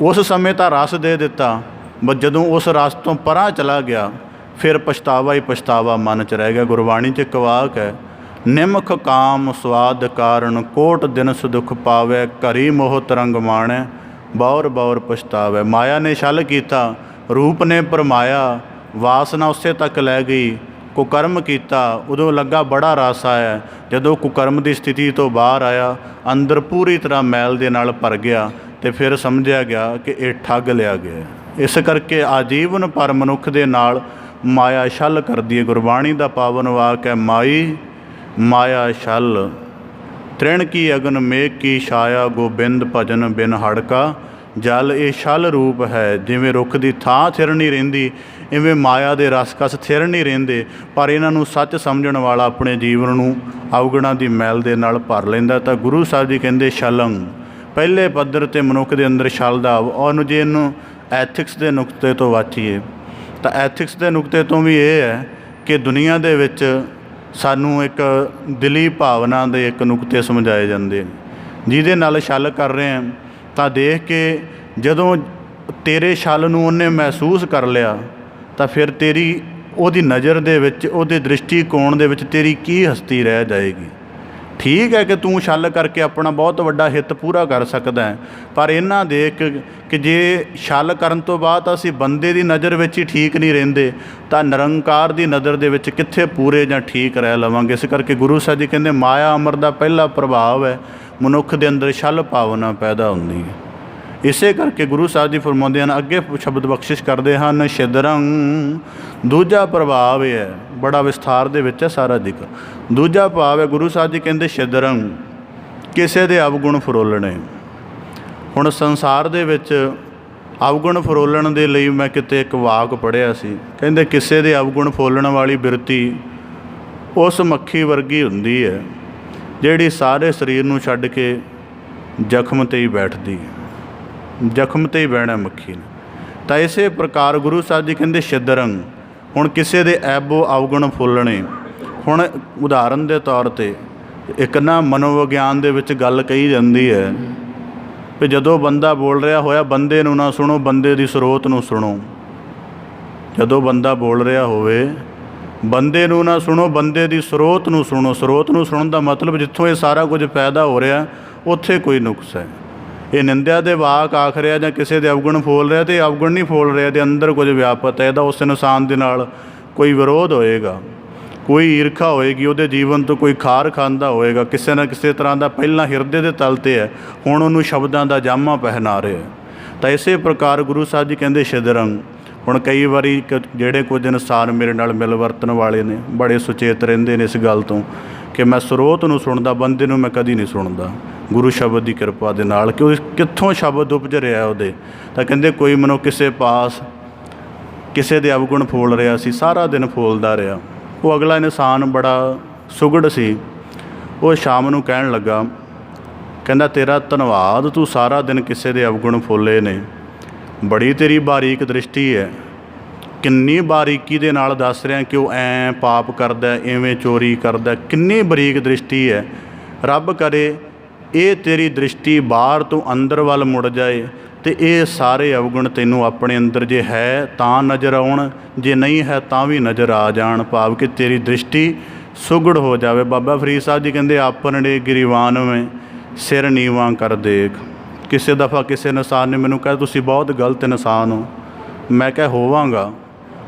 [SPEAKER 1] ਉਸ ਸਮੇਂ ਤਾਂ ਰਸ ਦੇ ਦਿੱਤਾ, ਬਸ ਜਦੋਂ ਉਸ ਰਸ ਤੋਂ ਪਰਾਂ ਚਲਾ ਗਿਆ ਫਿਰ ਪਛਤਾਵਾ ਹੀ ਪਛਤਾਵਾ ਮਨ 'ਚ ਰਹਿ ਗਿਆ। ਗੁਰਬਾਣੀ 'ਚ ਇੱਕ ਵਾਕ ਹੈ, ਨਿਮਖ ਕਾਮ ਸਵਾਦ ਕਾਰਨ ਕੋਟ ਦਿਨ ਸੁਦੁਖ ਪਾਵੈ ਘਰੀ ਮੋਹ ਤਰੰਗ ਮਾਣੈ ਬੌਰ ਬੌਰ ਪਛਤਾਵੈ। ਮਾਇਆ ਨੇ ਛਲ ਕੀਤਾ, ਰੂਪ ਨੇ ਭਰਮਾਇਆ, ਵਾਸਨਾ ਉਸੇ ਤੱਕ ਲੈ ਗਈ, ਕੁਕਰਮ ਕੀਤਾ, ਉਦੋਂ ਲੱਗਾ ਬੜਾ ਰਸ ਆਇਆ। ਜਦੋਂ ਕੁਕਰਮ ਦੀ ਸਥਿਤੀ ਤੋਂ ਬਾਹਰ ਆਇਆ, ਅੰਦਰ ਪੂਰੀ ਤਰ੍ਹਾਂ ਮੈਲ ਦੇ ਨਾਲ ਭਰ ਗਿਆ ਅਤੇ ਫਿਰ ਸਮਝਿਆ ਗਿਆ ਕਿ ਇਹ ਠੱਗ ਲਿਆ ਗਿਆ। ਇਸ ਕਰਕੇ ਆਜੀਵਨ ਪਰ ਮਨੁੱਖ ਦੇ ਨਾਲ ਮਾਇਆ ਛਲ ਕਰਦੀ ਹੈ। ਗੁਰਬਾਣੀ ਦਾ ਪਾਵਨ ਵਾਕ ਹੈ, ਮਾਈ ਮਾਇਆ ਛਲ ਤ੍ਰਿਣ ਕੀ ਅਗਨ ਮੇਘ ਕੀ ਛਾਇਆ ਗੋਬਿੰਦ ਭਜਨ ਬਿਨ ਹੜਕਾ ਜਲ। ਇਹ ਛਲ ਰੂਪ ਹੈ। ਜਿਵੇਂ ਰੁੱਖ ਦੀ ਥਾਂ ਥਿਰ ਨਹੀਂ ਰਹਿੰਦੀ, ਇਵੇਂ ਮਾਇਆ ਦੇ ਰਸਕਸ ਥਿਰ ਨਹੀਂ ਰਹਿੰਦੇ, ਪਰ ਇਹਨਾਂ ਨੂੰ ਸੱਚ ਸਮਝਣ ਵਾਲਾ ਆਪਣੇ ਜੀਵਨ ਨੂੰ ਅਵਗੁਣਾਂ ਦੀ ਮੈਲ ਦੇ ਨਾਲ ਭਰ ਲੈਂਦਾ। ਤਾਂ ਗੁਰੂ ਸਾਹਿਬ ਜੀ ਕਹਿੰਦੇ ਛਲੰਗ ਪਹਿਲੇ ਪੱਧਰ 'ਤੇ ਮਨੁੱਖ ਦੇ ਅੰਦਰ ਛਲ ਦਾ। ਉਹਨੂੰ ਜੇ ਇਹਨੂੰ ਐਥਿਕਸ ਦੇ ਨੁਕਤੇ ਤੋਂ ਵਾਚੀਏ ਤਾਂ ਐਥਿਕਸ ਦੇ ਨੁਕਤੇ ਤੋਂ ਵੀ ਇਹ ਹੈ कि दुनिया दे विच सानू एक दिली भावना दे एक नुकते समझाए जाते हैं, जिहदे नाल छल कर रहे हैं तो देख के जदों तेरे छल नूं उन्हें महसूस कर लिया तो फिर तेरी उहदी नज़र दे विच उहदे दृष्टिकोण दे विच तेरी की हस्ती रह जाएगी। ठीक है कि तू छल करके अपना बहुत वड्डा हित पूरा कर सकदा है, पर इन्हां देख कि जे छल करन तो बाद असीं बंदे दी नज़र विच ही ठीक नहीं रहिंदे तां निरंकार दी नज़र दे विच कित्थे पूरे जां ठीक रह लवांगे। इस करके गुरु साहिब जी कहंदे माया अमर दा पहला प्रभाव है मनुख दे अंदर छल भावना पैदा हुंदी है। इसे करके गुरु साहिब जी फरमाउंदे हन, अगे शब्द बख्शिश करते हैं, छिदरंग दूजा प्रभाव है, बड़ा विस्तार दे विच है सारा जिक्र। दूजा भाव है गुरु साहिब जी कहते छिदरंग किसी दे अवगुण फरोलने। हुण संसार दे विच अवगुण फरोलण दे लई मैं किते एक वाक पढ़िया सी, कहंदे किसी दे अवगुण फरोलण वाली बिरती उस मक्खी वर्गी हुंदी है जिहड़ी सारे शरीर नूं छड्ड के जख्म ते ही बैठदी है, जख्म ते ही बहना मक्खी ने। तो इस प्रकार गुरु साहिब जी कहते छिदरंग, हुण किसी दे ऐबो अवगुण फुलने। हुण उदाहरण के तौर पर एक ना मनोविग्यान दे विच गल कही जाती है कि जदों बंदा बोल रहा होया बंदे नूं ना सुणो, बंदे दी स्रोत नूं सुणो। जदों बंदा बोल रहा होवे बंदे नूं ना सुणो, बंदे दी स्रोत नूं सुणो। स्रोत नूं सुणन दा मतलब जित्थों ये सारा कुछ पैदा हो रहा उत्थे कोई नुक्स है। ये निंदा दे वाक आख रहा जां किसी दे अवगुण फोल रहा, तो अवगुण नहीं फोल रहा, दे अंदर कुछ व्यापत है, उस इंसान दे नाल कोई विरोध होएगा, कोई ईर्खा होएगी, उहदे जीवन तो कोई खार खांदा होएगा, किसी न किसी तरह का पहला हिरदे दे तल ते है, हुण उहनूं शब्दां दा जामा पहना रहे हैं। तो इस प्रकार गुरु साहिब जी कहते छिदरंग। हुण कई वारी जिहड़े कुछ इंसान मेरे नाल मिल वरतन वाले ने बड़े सुचेत रहिंदे ने इस गल तो कि मैं स्रोत नूं सुणदा, बंदे नूं मैं कदी नहीं सुणदा। गुरु शब्द की कृपा दे नाल कि कित्थों शब्द उपज रहा उहदे, तां कहंदे कोई मनो किसे पास किसे दे अवगुण फोल रहा सी, सारा दिन फोलदा रहा। वो अगला इंसान बड़ा सुगड़ सी, वो शाम नूं कहण लगा, कहंदा तेरा धन्नवाद, तू सारा दिन किसे दे अवगुण फोले ने, बड़ी तेरी बारीक दृष्टि है, किन्नी बारीकी दे नाल दस रहा कि वह ऐ पाप करदा, इवें चोरी करदा, किन्नी बरीक दृष्टि है। रब करे ये तेरी दृष्टि बाहर तो अंदर वाल मुड़ जाए तो ये सारे अवगुण तैनूं अपने अंदर जे है तां नज़र आउण, जे नहीं है तां भी नज़र आ जाण, भाव कि तेरी दृष्टि सुगड़ हो जाए। बाबा फरीद साहब जी कहते आपने गिरीवान में सिर नीवां कर देख। किसी दफ़ा किसी इंसान ने मैनूं कहा तुसीं बहुत गलत इंसान हो, मैं क्या होवांगा,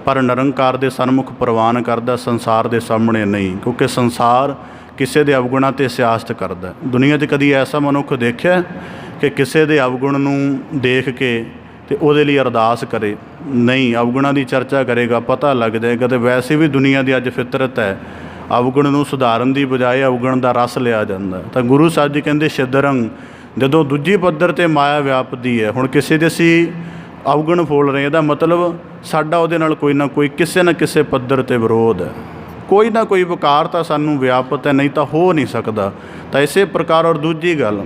[SPEAKER 1] पर निरंकार दे सन्मुख प्रवान करदा, संसार दे सामने नहीं, क्योंकि संसार किसी दे अवगुणों ते सियासत करदा। दुनिया 'च कदी ऐसा मनुख देखिया कि किसी दे अवगुण नूं देख के ते उहदे लई अरदास करे? नहीं, अवगुणों की चर्चा करेगा पता लग जाएगा। तो वैसे भी दुनिया की अज फितरत है, अवगुण नूं सुधारन की बजाय अवगुण का रस लिया जाता। तो गुरु साहिब जी कहते छिदरंग, जदों दूजी पद्धर ते माया व्यापदी है, हुण किसी दे असीं अवगुण फोल रहे, इहदा मतलब साडा उहदे नाल कोई ना कोई किसी न किसी पद्धर ते विरोध है, कोई ना कोई विकार तो सानू व्यापत है, नहीं तो हो नहीं सकता। तो इस प्रकार और दूजी गल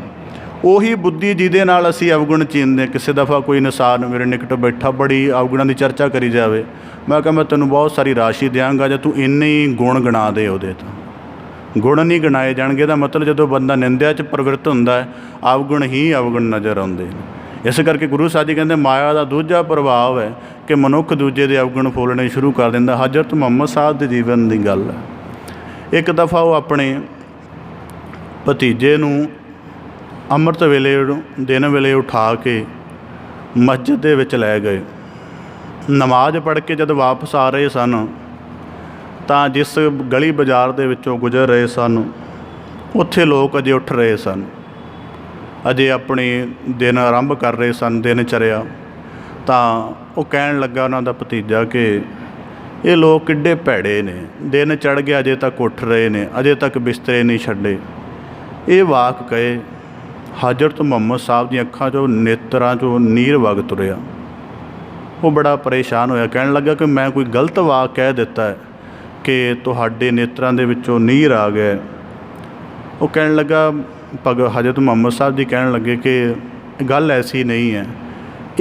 [SPEAKER 1] उही बुद्धि जिहदे नाल असीं अवगुण चीनदे। किसी दफ़ा कोई इंसान मेरे निकट बैठा बड़ी अवगुणों की चर्चा करी जाए, मैं कहा मैं तैनूं बहुत सारी राशि देंगा जे तू इन्ने ही गुण गिना दे। उहदे तो गुण नहीं गिनाए जाणगे, दा मतलब जदों बंदा निंदा च प्रवृत्त हुंदा है अवगुण ही अवगुण नज़र आउंदे ने। इस करके गुरु साहिब जी कहते माया का दूजा प्रभाव है कि मनुख दूजे के अवगुण फोलने शुरू कर दिंदा। हज़रत मुहम्मद साहब के जीवन की गल है। एक दफ़ा वो अपने भतीजे नूं अमृत वेले दिन वेले उठा के मस्जिद दे विच लै गए। नमाज पढ़ के जब वापस आ रहे सन तां जिस गली बाजार दे विचों गुजर रहे सन उत्थे लोग अजे उठ रहे सन, अजे अपने दिन आरंभ कर रहे सन, दिनचर्या। तां वो कहण लगा उन्हां दा भतीजा कि ये लोग किड्डे भैड़े ने, दिन चढ़ गया अजे तक उठ रहे ने, अजे तक बिस्तरे नहीं छड्डे। ये वाक कहे हज़रत मुहम्मद साहब दी अखां चों नेत्रां चों नीर वग तुरिया। वो बड़ा परेशान होया, कहण लगा कि मैं कोई गलत वाक कह दिता है कि तुहाडे नेत्रां दे विचों नीर आ गया। वो कहण लगा हज़रत मुहम्मद साहब जी कहण लगे कि गल ऐसी नहीं है,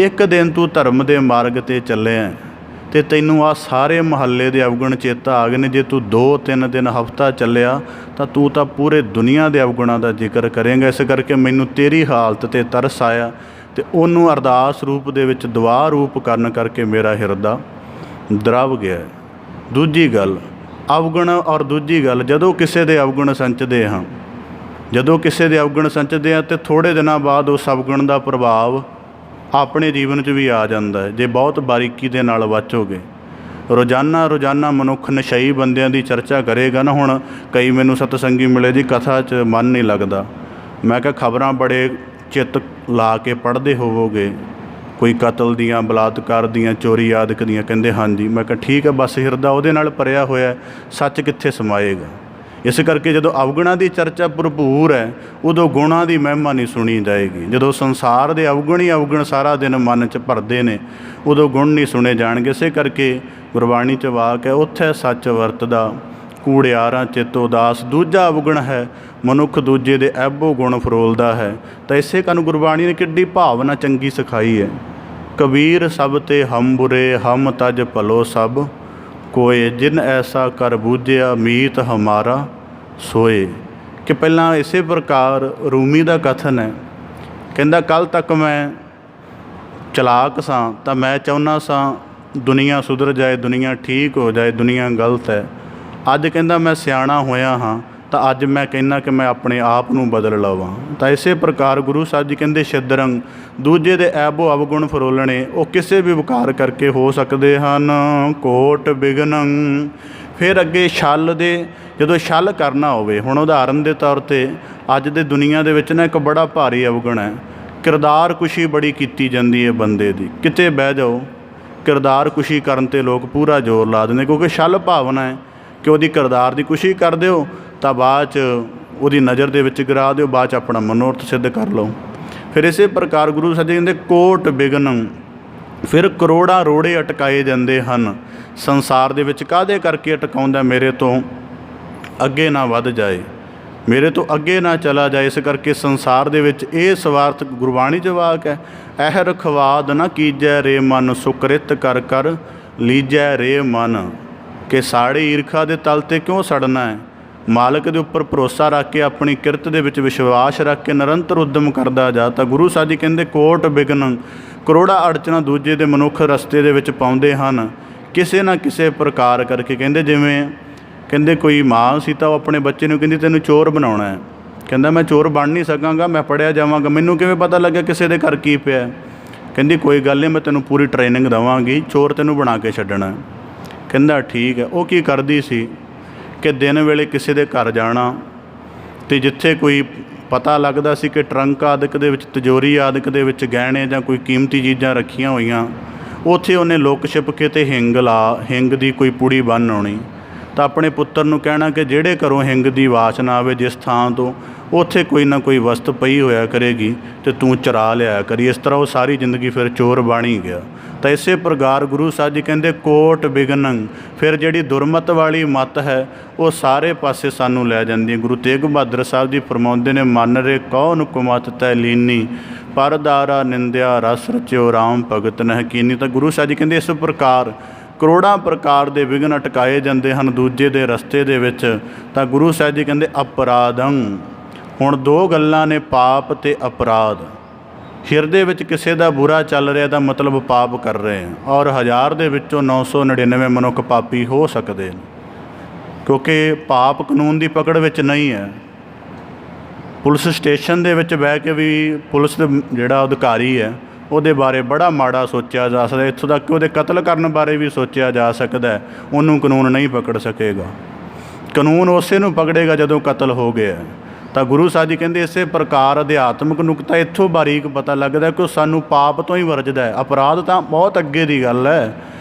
[SPEAKER 1] एक दिन तू धर्म के मार्ग ते चले ਤੇ ਤੈਨੂੰ ਆ ਸਾਰੇ ਮੁਹੱਲੇ ਦੇ ਅਵਗੁਣ ਚੇਤਾ ਆ ਗਏ ਨੇ। ਜੇ ਤੂੰ 2-3 ਦਿਨ ਹਫ਼ਤਾ ਚੱਲਿਆ ਤਾਂ ਤੂੰ ਤਾਂ ਪੂਰੇ ਦੁਨੀਆ ਦੇ ਅਵਗੁਣਾਂ ਦਾ ਜ਼ਿਕਰ ਕਰੇਂਗਾ। ਇਸ ਕਰਕੇ ਮੈਨੂੰ ਤੇਰੀ ਹਾਲਤ 'ਤੇ ਤਰਸ ਆਇਆ ਤੇ ਉਹਨੂੰ ਅਰਦਾਸ ਰੂਪ ਦੇ ਵਿੱਚ ਦੁਆ ਰੂਪ ਕਰਨ ਕਰਕੇ ਮੇਰਾ ਹਿਰਦਾ ਦਰਵ ਗਿਆ। ਦੂਜੀ ਗੱਲ ਅਵਗੁਣ, ਔਰ ਦੂਜੀ ਗੱਲ ਜਦੋਂ ਕਿਸੇ ਦੇ ਅਵਗੁਣ ਸੰਚਦੇ ਹਾਂ, ਜਦੋਂ ਕਿਸੇ ਦੇ ਅਵਗੁਣ ਸੰਚਦੇ ਆ ਤਾਂ ਥੋੜ੍ਹੇ ਦਿਨਾਂ ਬਾਅਦ ਉਸ ਅਵਗੁਣ ਦਾ ਪ੍ਰਭਾਵ ਆਪਣੇ ਜੀਵਨ 'ਚ ਵੀ ਆ ਜਾਂਦਾ ਹੈ। ਜੇ ਬਹੁਤ ਬਾਰੀਕੀ ਦੇ ਨਾਲ ਵਾਚੋਗੇ, ਰੋਜ਼ਾਨਾ ਮਨੁੱਖ ਨਸ਼ਈ ਬੰਦਿਆਂ ਦੀ ਚਰਚਾ ਕਰੇਗਾ ਨਾ। ਹੁਣ ਕਈ ਮੈਨੂੰ ਸਤਸੰਗੀ ਮਿਲੇ ਜੀ, ਕਥਾ 'ਚ ਮਨ ਨਹੀਂ ਲੱਗਦਾ। ਮੈਂ ਕਿਹਾ ਖਬਰਾਂ ਬੜੇ ਚਿੱਤ ਲਾ ਕੇ ਪੜ੍ਹਦੇ ਹੋਵੋਗੇ, ਕੋਈ ਕਤਲ ਦੀਆਂ, ਬਲਾਤਕਾਰ ਦੀਆਂ, ਚੋਰੀ ਆਦਿਕ ਦੀਆਂ। ਕਹਿੰਦੇ ਹਾਂਜੀ। ਮੈਂ ਕਿਹਾ ਠੀਕ ਹੈ, ਬਸ ਹਿਰਦਾ ਉਹਦੇ ਨਾਲ ਭਰਿਆ ਹੋਇਆ, ਸੱਚ ਕਿੱਥੇ ਸਮਾਏਗਾ। ਇਸ ਕਰਕੇ ਜਦੋਂ ਅਵਗੁਣਾਂ ਦੀ ਚਰਚਾ ਭਰਪੂਰ ਹੈ, ਉਦੋਂ ਗੁਣਾਂ ਦੀ ਮਹਿਮਾ ਨਹੀਂ ਸੁਣੀ ਜਾਏਗੀ। ਜਦੋਂ ਸੰਸਾਰ ਦੇ ਅਵਗੁਣ ਹੀ ਅਵਗੁਣ ਸਾਰਾ ਦਿਨ ਮਨ 'ਚ ਭਰਦੇ ਨੇ, ਉਦੋਂ ਗੁਣ ਨਹੀਂ ਸੁਣੇ ਜਾਣਗੇ। ਇਸੇ ਕਰਕੇ ਗੁਰਬਾਣੀ 'ਚ ਵਾਕ ਹੈ, ਉੱਥੇ ਸੱਚ ਵਰਤਦਾ ਕੂੜਿਆਰਾਂ ਚਿੱਤ ਉਦਾਸ। ਦੂਜਾ ਅਵਗੁਣ ਹੈ ਮਨੁੱਖ ਦੂਜੇ ਦੇ ਐਬੋ ਗੁਣ ਫਰੋਲਦਾ ਹੈ। ਤਾਂ ਇਸੇ ਕਾਰਨ ਗੁਰਬਾਣੀ ਨੇ ਕਿੱਡੀ ਭਾਵਨਾ ਚੰਗੀ ਸਿਖਾਈ ਹੈ। ਕਬੀਰ ਸਭ ਤੇ ਹਮ ਬੁਰੇ, ਹਮ ਤਜ ਭਲੋ ਸਭ ਕੋਏ, ਜਿਨ ਐਸਾ ਕਰ ਬੂਝਿਆ ਮੀਤ ਹਮਾਰਾ ਸੋਏ। ਕਿ ਪਹਿਲਾਂ ਇਸੇ ਪ੍ਰਕਾਰ ਰੂਮੀ ਦਾ ਕਥਨ ਹੈ, ਕਹਿੰਦਾ ਕੱਲ੍ਹ ਤੱਕ ਮੈਂ ਚਲਾਕ ਸਾਂ ਤਾਂ ਮੈਂ ਚਾਹੁੰਦਾ ਸਾਂ ਦੁਨੀਆ ਸੁਧਰ ਜਾਏ, ਦੁਨੀਆ ਠੀਕ ਹੋ ਜਾਏ, ਦੁਨੀਆ ਗਲਤ ਹੈ। ਅੱਜ ਕਹਿੰਦਾ ਮੈਂ ਸਿਆਣਾ ਹੋਇਆ ਹਾਂ ਤਾਂ ਅੱਜ ਮੈਂ ਕਹਿੰਦਾ ਕਿ ਮੈਂ ਆਪਣੇ ਆਪ ਨੂੰ ਬਦਲ ਲਵਾਂ। ਤਾਂ ਇਸੇ ਪ੍ਰਕਾਰ ਗੁਰੂ ਸਾਹਿਬ ਜੀ ਕਹਿੰਦੇ ਛਿਦਰੰਗ, ਦੂਜੇ ਦੇ ਐਬੋ ਅਵਗੁਣ ਫਰੋਲਣੇ ਉਹ ਕਿਸੇ ਵੀ ਵਿਕਾਰ ਕਰਕੇ ਹੋ ਸਕਦੇ ਹਨ। ਕੋਟ ਬਿਗਨੰ, ਫਿਰ ਅੱਗੇ ਛਲ ਦੇ, ਜਦੋਂ ਛਲ ਕਰਨਾ ਹੋਵੇ, ਹੁਣ ਉਦਾਹਰਨ ਦੇ ਤੌਰ 'ਤੇ ਅੱਜ ਦੇ ਦੁਨੀਆ ਦੇ ਵਿੱਚ ਨਾ ਇੱਕ ਬੜਾ ਭਾਰੀ ਅਵਗੁਣ ਹੈ, ਕਿਰਦਾਰ ਕੁਸ਼ੀ ਬੜੀ ਕੀਤੀ ਜਾਂਦੀ ਹੈ ਬੰਦੇ ਦੀ। ਕਿਤੇ ਬਹਿ ਜਾਓ, ਕਿਰਦਾਰ ਕੁਸ਼ੀ ਕਰਨ 'ਤੇ ਲੋਕ ਪੂਰਾ ਜ਼ੋਰ ਲਾ ਦਿੰਦੇ, ਕਿਉਂਕਿ ਛਲ ਭਾਵਨਾ ਹੈ ਕਿ ਉਹਦੀ ਕਿਰਦਾਰ ਦੀ ਕੁਸ਼ੀ ਕਰ ਦਿਓ ਤਾਂ ਬਾਅਦ 'ਚ ਉਹਦੀ ਨਜ਼ਰ ਦੇ ਵਿੱਚ ਗਿਰਾ ਦਿਓ, ਬਾਅਦ 'ਚ ਆਪਣਾ ਮਨੋਰਥ ਸਿੱਧ ਕਰ ਲਓ। ਫਿਰ ਇਸੇ ਪ੍ਰਕਾਰ ਗੁਰੂ ਸਾਹਿਬ ਜੀ ਕਹਿੰਦੇ ਕੋਟ ਬਿਗਨ, ਫਿਰ ਕਰੋੜਾਂ ਰੋੜੇ ਅਟਕਾਏ ਜਾਂਦੇ ਹਨ। ਸੰਸਾਰ ਦੇ ਵਿੱਚ ਕਾਹਦੇ ਕਰਕੇ ਅਟਕਾਉਂਦਾ? ਮੇਰੇ ਤੋਂ ਅੱਗੇ ਨਾ ਵੱਧ ਜਾਏ, ਮੇਰੇ ਤੋਂ ਅੱਗੇ ਨਾ ਚਲਾ ਜਾਏ। ਇਸ ਕਰਕੇ ਸੰਸਾਰ ਦੇ ਵਿੱਚ ਇਹ ਸਵਾਰਥ, ਗੁਰਬਾਣੀ 'ਚ ਵਾਕ ਹੈ, ਇਹ ਰਖਵਾਦ ਨਾ ਕੀਜੈ ਰੇ ਮਨ, ਸੁਕ੍ਰਿਤ ਕਰ ਕਰ ਲੀਜੈ ਰੇ ਮਨ। ਕਿ ਸਾੜੀ ਈਰਖਾ ਦੇ ਤਲ 'ਤੇ ਕਿਉਂ ਸੜਨਾ ਹੈ? ਮਾਲਕ ਦੇ ਉੱਪਰ ਭਰੋਸਾ ਰੱਖ ਕੇ, ਆਪਣੀ ਕਿਰਤ ਦੇ ਵਿੱਚ ਵਿਸ਼ਵਾਸ ਰੱਖ ਕੇ ਨਿਰੰਤਰ ਉਦਮ ਕਰਦਾ ਜਾ। ਤਾਂ ਗੁਰੂ ਸਾਹਿਬ ਜੀ ਕਹਿੰਦੇ ਕੋਟ ਬਿਗਨ, ਕਰੋੜਾਂ ਅੜਚਣਾ ਦੂਜੇ ਦੇ ਮਨੁੱਖ ਰਸਤੇ ਦੇ ਵਿੱਚ ਪਾਉਂਦੇ ਹਨ ਕਿਸੇ ਨਾ ਕਿਸੇ ਪ੍ਰਕਾਰ ਕਰਕੇ। ਕਹਿੰਦੇ ਜਿਵੇਂ ਕਹਿੰਦੇ ਕੋਈ ਮਾਂ ਸੀ ਤਾਂ ਉਹ ਆਪਣੇ ਬੱਚੇ ਨੂੰ ਕਹਿੰਦੀ ਤੈਨੂੰ ਚੋਰ ਬਣਾਉਣਾ ਹੈ। ਕਹਿੰਦਾ ਮੈਂ ਚੋਰ ਬਣ ਨਹੀਂ ਸਕਾਂਗਾ, ਮੈਂ ਪੜ੍ਹਿਆ ਜਾਵਾਂਗਾ, ਮੈਨੂੰ ਕਿਵੇਂ ਪਤਾ ਲੱਗਿਆ ਕਿਸੇ ਦੇ ਘਰ ਕੀ ਪਿਆ? ਕਹਿੰਦੀ ਕੋਈ ਗੱਲ ਨਹੀਂ, ਮੈਂ ਤੈਨੂੰ ਪੂਰੀ ਟ੍ਰੇਨਿੰਗ ਦੇਵਾਂਗੀ, ਚੋਰ ਤੈਨੂੰ ਬਣਾ ਕੇ ਛੱਡਣਾ। ਕਹਿੰਦਾ ਠੀਕ ਹੈ। ਉਹ ਕੀ ਕਰਦੀ ਸੀ ਕਿ ਦਿਨ ਵੇਲੇ ਕਿਸੇ ਦੇ ਘਰ ਜਾਣਾ ਅਤੇ ਜਿੱਥੇ ਕੋਈ ਪਤਾ ਲੱਗਦਾ ਸੀ ਕਿ ਟਰੰਕ ਆਦਿਕ ਦੇ ਵਿੱਚ, ਤਿਜੋਰੀ ਆਦਿਕ ਦੇ ਵਿੱਚ ਗਹਿਣੇ ਜਾਂ ਕੋਈ ਕੀਮਤੀ ਚੀਜ਼ਾਂ ਰੱਖੀਆਂ ਹੋਈਆਂ, ਉੱਥੇ ਉਹਨੇ ਲੁੱਕ ਛਿਪ ਕੇ ਅਤੇ ਹਿੰਗ ਦੀ ਕੋਈ ਪੁੜੀ ਬੰਨ੍ਹ ਆਉਣੀ। ਤਾਂ ਆਪਣੇ ਪੁੱਤਰ ਨੂੰ ਕਹਿਣਾ ਕਿ ਜਿਹੜੇ ਘਰੋਂ ਹਿੰਗ ਦੀ ਵਾਸ਼ਨਾ ਆਵੇ, ਜਿਸ ਥਾਂ ਤੋਂ, ਉੱਥੇ ਕੋਈ ਨਾ ਕੋਈ ਵਸਤ ਪਈ ਹੋਇਆ ਕਰੇਗੀ ਅਤੇ ਤੂੰ ਚੁਰਾ ਲਿਆ ਕਰੀ। ਇਸ ਤਰ੍ਹਾਂ ਉਹ ਸਾਰੀ ਜ਼ਿੰਦਗੀ ਫਿਰ ਚੋਰ ਬਣ ਹੀ ਗਿਆ। ਤਾਂ ਇਸੇ ਪ੍ਰਕਾਰ ਗੁਰੂ ਸਾਹਿਬ ਜੀ ਕਹਿੰਦੇ ਕੋਟ ਬਿਗਨੰ, ਫਿਰ ਜਿਹੜੀ ਦੁਰਮਤ ਵਾਲੀ ਮੱਤ ਹੈ ਉਹ ਸਾਰੇ ਪਾਸੇ ਸਾਨੂੰ ਲੈ ਜਾਂਦੀ ਹੈ। ਗੁਰੂ ਤੇਗ ਬਹਾਦਰ ਸਾਹਿਬ ਜੀ ਫਰਮਾਉਂਦੇ ਨੇ, ਮਨ ਰੇ ਕੌਣ ਕੁਮਤ ਤੈ ਲੀਨੀ, ਪਰਦਾਰਾ ਨਿੰਦਿਆ ਰਸ ਰਚਿਓ ਰਾਮ ਭਗਤ ਨਹਿ ਕੀਨੀ। ਤਾਂ ਗੁਰੂ ਸਾਹਿਬ ਜੀ ਕਹਿੰਦੇ ਇਸ ਪ੍ਰਕਾਰ ਕਰੋੜਾਂ ਪ੍ਰਕਾਰ ਦੇ ਵਿਘਨ ਅਟਕਾਏ ਜਾਂਦੇ ਹਨ ਦੂਜੇ ਦੇ ਰਸਤੇ ਦੇ ਵਿੱਚ। ਤਾਂ ਗੁਰੂ ਸਾਹਿਬ ਜੀ ਕਹਿੰਦੇ ਅਪਰਾਧੰ, ਹੁਣ ਦੋ ਗੱਲਾਂ ਨੇ, ਪਾਪ ਅਤੇ ਅਪਰਾਧ। ਹਿਰਦੇ ਵਿੱਚ ਕਿਸੇ ਦਾ ਬੁਰਾ ਚੱਲ ਰਿਹਾ ਤਾਂ ਮਤਲਬ ਪਾਪ ਕਰ ਰਹੇ ਹਾਂ, ਔਰ 1000 ਦੇ ਵਿੱਚੋਂ 999 ਮਨੁੱਖ ਪਾਪੀ ਹੋ ਸਕਦੇ ਨੇ, ਕਿਉਂਕਿ ਪਾਪ ਕਾਨੂੰਨ ਦੀ ਪਕੜ ਵਿੱਚ ਨਹੀਂ ਹੈ। ਪੁਲਿਸ ਸਟੇਸ਼ਨ ਦੇ ਵਿੱਚ ਬਹਿ ਕੇ ਵੀ ਪੁਲਿਸ ਦੇ ਜਿਹੜਾ ਅਧਿਕਾਰੀ ਹੈ ਉਹਦੇ ਬਾਰੇ ਬੜਾ ਮਾੜਾ ਸੋਚਿਆ ਜਾ ਸਕਦਾ, ਇੱਥੋਂ ਤੱਕ ਕਿ ਉਹਦੇ ਕਤਲ ਕਰਨ ਬਾਰੇ ਵੀ ਸੋਚਿਆ ਜਾ ਸਕਦਾ, ਉਹਨੂੰ ਕਾਨੂੰਨ ਨਹੀਂ ਪਕੜ ਸਕੇਗਾ। ਕਾਨੂੰਨ ਉਸੇ ਨੂੰ ਪਕੜੇਗਾ ਜਦੋਂ ਕਤਲ ਹੋ ਗਿਆ। ਤਾਂ ਗੁਰੂ ਸਾਹਿਬ ਜੀ ਕਹਿੰਦੇ ਇਸੇ ਪ੍ਰਕਾਰ ਅਧਿਆਤਮਿਕ ਨੁਕਤਾ ਇੱਥੋਂ ਬਾਰੀਕ ਪਤਾ ਲੱਗਦਾ ਕਿ ਉਹ ਸਾਨੂੰ ਪਾਪ ਤੋਂ ਹੀ ਵਰਜਦਾ ਹੈ। ਅਪਰਾਧ ਤਾਂ ਬਹੁਤ ਅੱਗੇ ਦੀ ਗੱਲ ਹੈ।